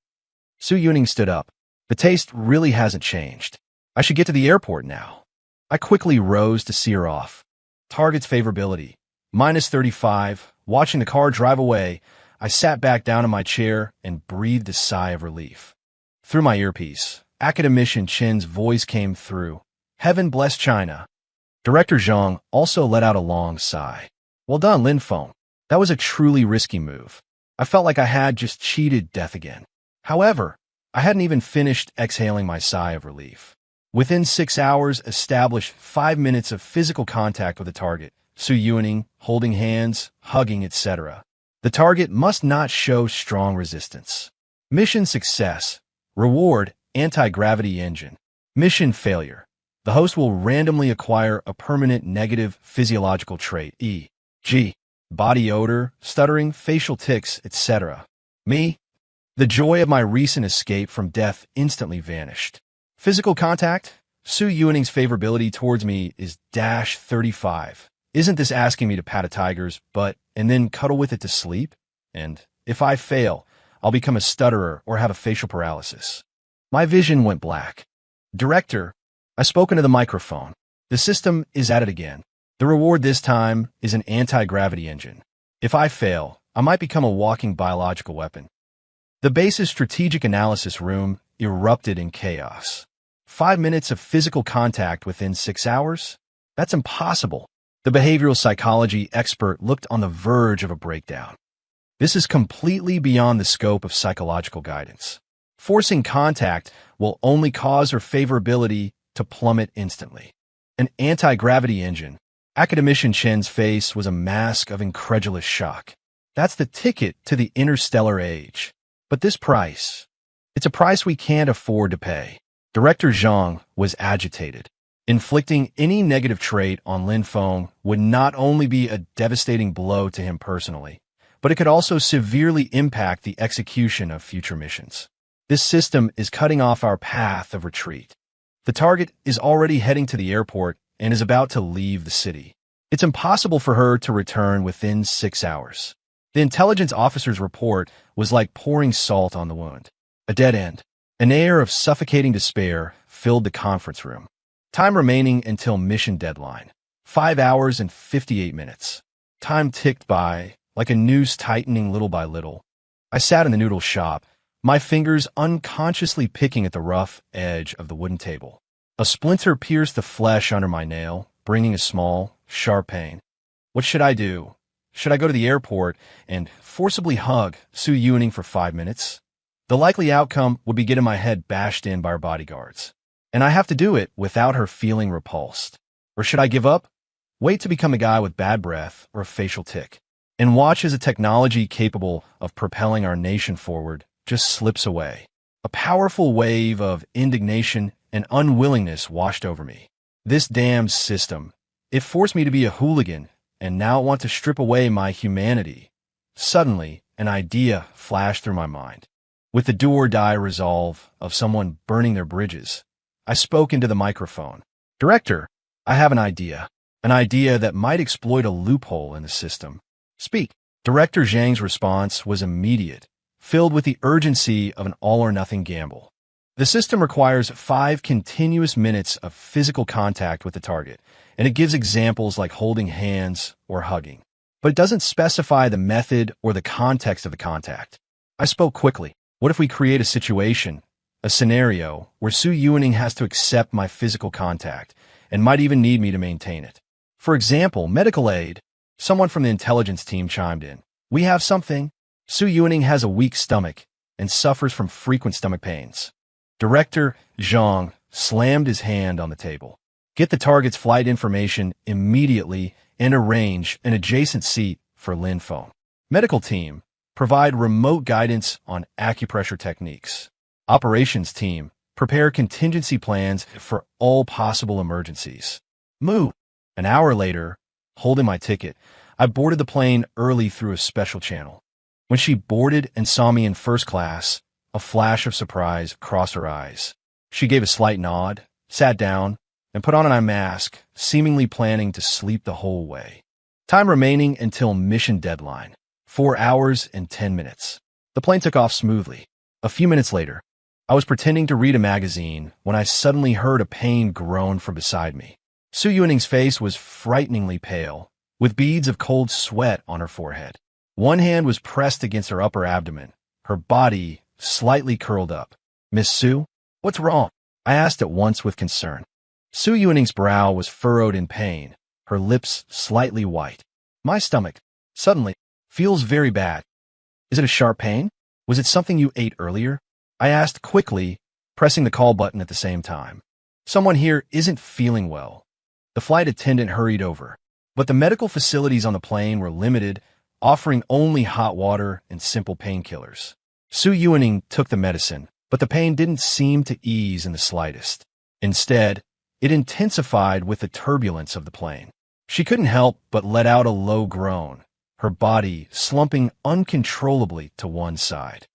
S1: Su Yuaning stood up. The taste really hasn't changed. I should get to the airport now. I quickly rose to see her off. Target's favorability. -35. Watching the car drive away, I sat back down in my chair and breathed a sigh of relief. Through my earpiece, Academician Chen's voice came through. Heaven bless China. Director Zhang also let out a long sigh. Well done, Lin Feng. That was a truly risky move. I felt like I had just cheated death again. However, I hadn't even finished exhaling my sigh of relief. Within 6 hours, established 5 minutes of physical contact with the target, Su Yuaning, holding hands, hugging, etc. The target must not show strong resistance. Mission success. Reward, anti-gravity engine. Mission failure. The host will randomly acquire a permanent negative physiological trait, e.g., body odor, stuttering, facial tics, etc. Me? The joy of my recent escape from death instantly vanished. Physical contact? Su Yuaning's favorability towards me is -35. Isn't this asking me to pat a tiger's butt and then cuddle with it to sleep? And if I fail, I'll become a stutterer or have a facial paralysis. My vision went black. Director, I spoke into the microphone. The system is at it again. The reward this time is an anti-gravity engine. If I fail, I might become a walking biological weapon. The base's strategic analysis room erupted in chaos. 5 minutes of physical contact within 6 hours? That's impossible. The behavioral psychology expert looked on the verge of a breakdown. This is completely beyond the scope of psychological guidance. Forcing contact will only cause her favorability to plummet instantly. An anti-gravity engine. Academician Chen's face was a mask of incredulous shock. That's the ticket to the interstellar age. But this price, it's a price we can't afford to pay. Director Zhang was agitated. Inflicting any negative trait on Lin Feng would not only be a devastating blow to him personally, but it could also severely impact the execution of future missions. This system is cutting off our path of retreat. The target is already heading to the airport and is about to leave the city. It's impossible for her to return within 6 hours. The intelligence officer's report was like pouring salt on the wound. A dead end. An air of suffocating despair filled the conference room. Time remaining until mission deadline. 5 hours and 58 minutes. Time ticked by, like a noose tightening little by little. I sat in the noodle shop, my fingers unconsciously picking at the rough edge of the wooden table. A splinter pierced the flesh under my nail, bringing a small, sharp pain. What should I do? Should I go to the airport and forcibly hug Su Yuaning for 5 minutes? The likely outcome would be getting my head bashed in by her bodyguards. And I have to do it without her feeling repulsed. Or should I give up? Wait to become a guy with bad breath or a facial tic, and watch as a technology capable of propelling our nation forward just slips away. A powerful wave of indignation and unwillingness washed over me. This damned system, it forced me to be a hooligan, and now want to strip away my humanity. Suddenly, an idea flashed through my mind. With the do-or-die resolve of someone burning their bridges, I spoke into the microphone. Director, I have an idea. An idea that might exploit a loophole in the system. Speak. Director Zhang's response was immediate, filled with the urgency of an all-or-nothing gamble. The system requires 5 continuous minutes of physical contact with the target, and it gives examples like holding hands or hugging. But it doesn't specify the method or the context of the contact. I spoke quickly. What if we create a situation, a scenario, where Su Yuaning has to accept my physical contact and might even need me to maintain it? For example, medical aid. Someone from the intelligence team chimed in. We have something. Su Yuaning has a weak stomach and suffers from frequent stomach pains. Director Zhang slammed his hand on the table. Get the target's flight information immediately and arrange an adjacent seat for Linfeng. Medical team, provide remote guidance on acupressure techniques. Operations team, prepare contingency plans for all possible emergencies. Move. An hour later, holding my ticket, I boarded the plane early through a special channel. When she boarded and saw me in first class, a flash of surprise crossed her eyes. She gave a slight nod, sat down, and put on an eye mask, seemingly planning to sleep the whole way. Time remaining until mission deadline, 4 hours and 10 minutes. The plane took off smoothly. A few minutes later, I was pretending to read a magazine when I suddenly heard a pain groan from beside me. Su Yuaning's face was frighteningly pale, with beads of cold sweat on her forehead. One hand was pressed against her upper abdomen, her body slightly curled up. Miss Su, what's wrong? I asked at once with concern. Su Yuaning's brow was furrowed in pain, her lips slightly white. My stomach, suddenly, feels very bad. Is it a sharp pain? Was it something you ate earlier? I asked quickly, pressing the call button at the same time. Someone here isn't feeling well. The flight attendant hurried over, but the medical facilities on the plane were limited, offering only hot water and simple painkillers. Su Yuaning took the medicine, but the pain didn't seem to ease in the slightest. Instead, it intensified with the turbulence of the plane. She couldn't help but let out a low groan, her body slumping uncontrollably to one side.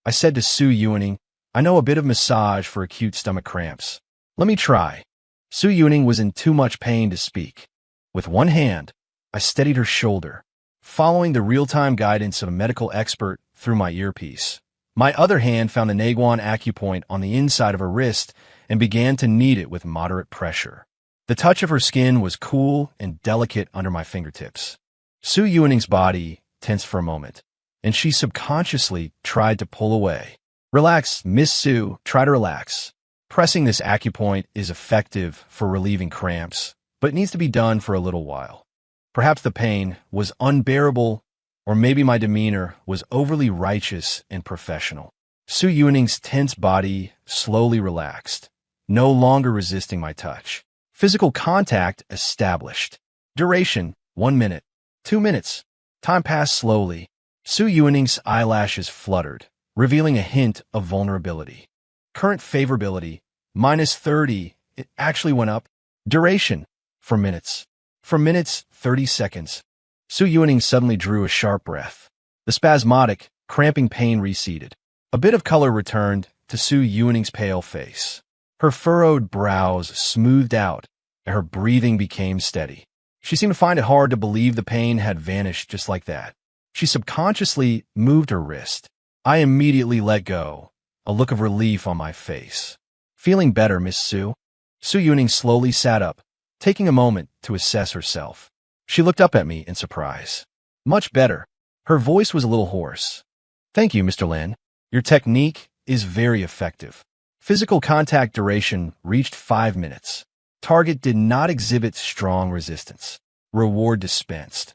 S1: I said to Su Yuaning, I know a bit of massage for acute stomach cramps. Let me try. Su Yuaning was in too much pain to speak. With one hand, I steadied her shoulder, following the real-time guidance of a medical expert through my earpiece. My other hand found the Naguan acupoint on the inside of her wrist and began to knead it with moderate pressure. The touch of her skin was cool and delicate under my fingertips. Su Yuaning's body tensed for a moment, and she subconsciously tried to pull away. Relax, Miss Su, try to relax. Pressing this acupoint is effective for relieving cramps, but it needs to be done for a little while. Perhaps the pain was unbearable, or maybe my demeanor was overly righteous and professional. Su Yuaning's tense body slowly relaxed, no longer resisting my touch. Physical contact established. Duration, 1 minute. 2 minutes. Time passed slowly. Su Yuaning's eyelashes fluttered, revealing a hint of vulnerability. Current favorability, -30. It actually went up. Duration, for minutes. For minutes, 30 seconds. Su Yuaning suddenly drew a sharp breath. The spasmodic, cramping pain receded. A bit of color returned to Su Yuaning's pale face. Her furrowed brows smoothed out, and her breathing became steady. She seemed to find it hard to believe the pain had vanished just like that. She subconsciously moved her wrist. I immediately let go, a look of relief on my face. Feeling better, Miss Su? Su Yuaning slowly sat up, taking a moment to assess herself. She looked up at me in surprise. Much better. Her voice was a little hoarse. Thank you, Mr. Lin. Your technique is very effective. Physical contact duration reached 5 minutes. Target did not exhibit strong resistance. Reward dispensed.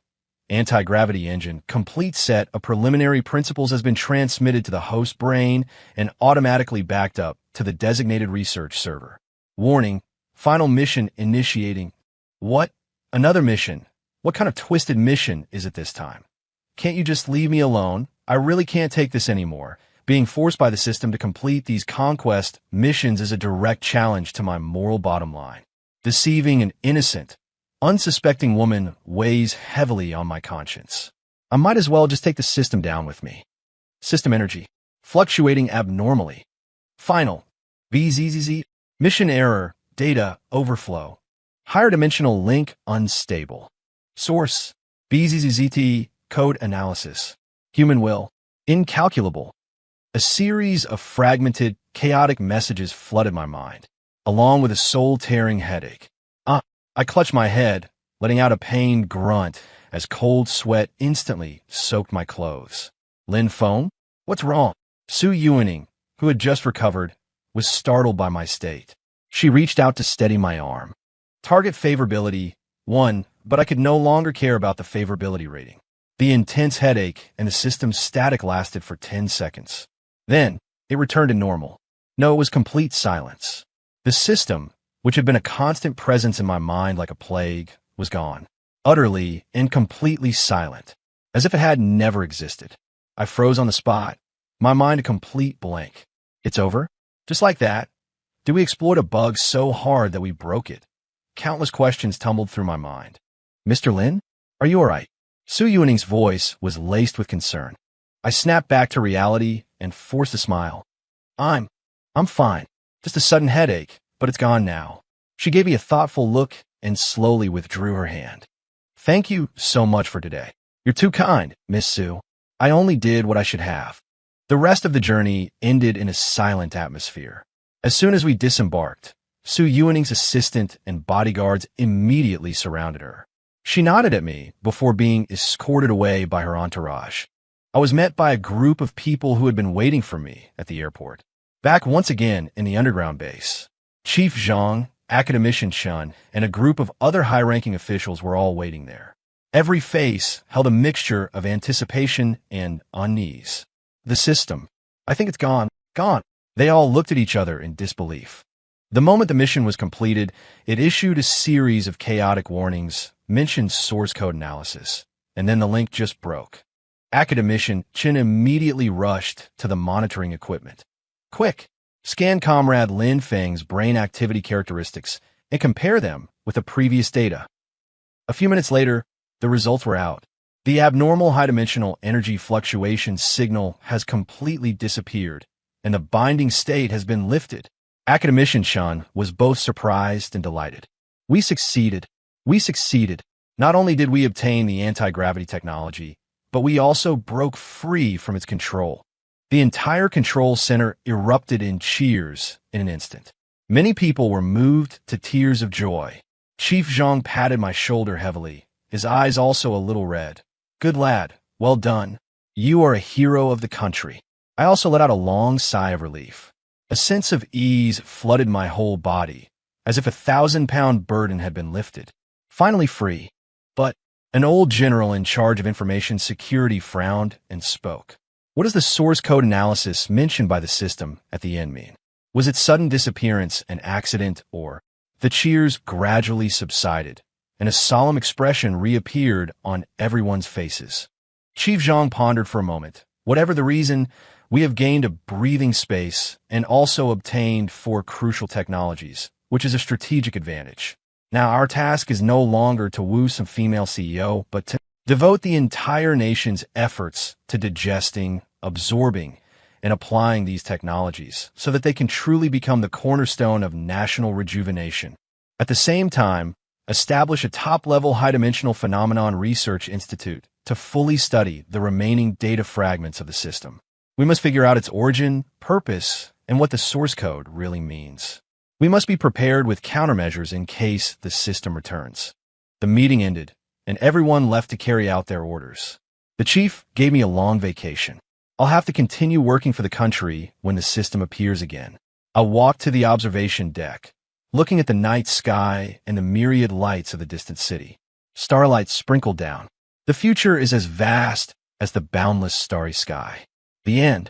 S1: Anti-gravity engine, complete set of preliminary principles has been transmitted to the host brain and automatically backed up to the designated research server. Warning, final mission initiating. What? Another mission? What kind of twisted mission is it this time? Can't you just leave me alone? I really can't take this anymore. Being forced by the system to complete these conquest missions is a direct challenge to my moral bottom line. Deceiving an innocent, unsuspecting woman weighs heavily on my conscience. I might as well just take the system down with me. System energy, fluctuating abnormally. Final, BZZZ, mission error, data overflow. Higher dimensional link unstable. Source, BZZZT, code analysis. Human will, incalculable. A series of fragmented, chaotic messages flooded my mind, along with a soul-tearing headache. I clutched my head, letting out a pained grunt as cold sweat instantly soaked my clothes. Lin phone? What's wrong? Su Yuaning, who had just recovered, was startled by my state. She reached out to steady my arm. Target favorability 1, but I could no longer care about the favorability rating. The intense headache and the system's static lasted for 10 seconds. Then, it returned to normal. No, it was complete silence. The system, which had been a constant presence in my mind like a plague, was gone. Utterly and completely silent, as if it had never existed. I froze on the spot, my mind a complete blank. It's over? Just like that? Did we exploit a bug so hard that we broke it? Countless questions tumbled through my mind. Mr. Lin? Are you all right? Su Yuaning's voice was laced with concern. I snapped back to reality and forced a smile. I'm fine. Just a sudden headache, but it's gone now. She gave me a thoughtful look and slowly withdrew her hand. Thank you so much for today. You're too kind, Miss Su. I only did what I should have. The rest of the journey ended in a silent atmosphere. As soon as we disembarked, Su Yuaning's assistant and bodyguards immediately surrounded her. She nodded at me before being escorted away by her entourage. I was met by a group of people who had been waiting for me at the airport. Back once again in the underground base, Chief Zhang, Academician Shun, and a group of other high-ranking officials were all waiting there. Every face held a mixture of anticipation and unease. The system. I think it's gone. Gone. They all looked at each other in disbelief. The moment the mission was completed, it issued a series of chaotic warnings, mentioned source code analysis, and then the link just broke. Academician Chen immediately rushed to the monitoring equipment. Quick! Scan Comrade Lin Feng's brain activity characteristics and compare them with the previous data. A few minutes later, the results were out. The abnormal high-dimensional energy fluctuation signal has completely disappeared, and the binding state has been lifted. Academician Shun was both surprised and delighted. We succeeded. We succeeded. Not only did we obtain the anti-gravity technology, but we also broke free from its control. The entire control center erupted in cheers in an instant. Many people were moved to tears of joy. Chief Zhang patted my shoulder heavily, his eyes also a little red. Good lad, well done. You are a hero of the country. I also let out a long sigh of relief. A sense of ease flooded my whole body, as if a 1,000-pound burden had been lifted. Finally free. But an old general in charge of information security frowned and spoke. What does the source code analysis mentioned by the system at the end mean? Was it sudden disappearance, an accident, or? The cheers gradually subsided, and a solemn expression reappeared on everyone's faces. Chief Zhang pondered for a moment. Whatever the reason, we have gained a breathing space and also obtained 4 crucial technologies, which is a strategic advantage. Now, our task is no longer to woo some female CEO, but to devote the entire nation's efforts to digesting, absorbing, and applying these technologies so that they can truly become the cornerstone of national rejuvenation. At the same time, establish a top-level high-dimensional phenomenon research institute to fully study the remaining data fragments of the system. We must figure out its origin, purpose, and what the source code really means. We must be prepared with countermeasures in case the system returns. The meeting ended, and everyone left to carry out their orders. The chief gave me a long vacation. I'll have to continue working for the country when the system appears again. I walked to the observation deck, looking at the night sky and the myriad lights of the distant city. Starlight sprinkled down. The future is as vast as the boundless starry sky. The end.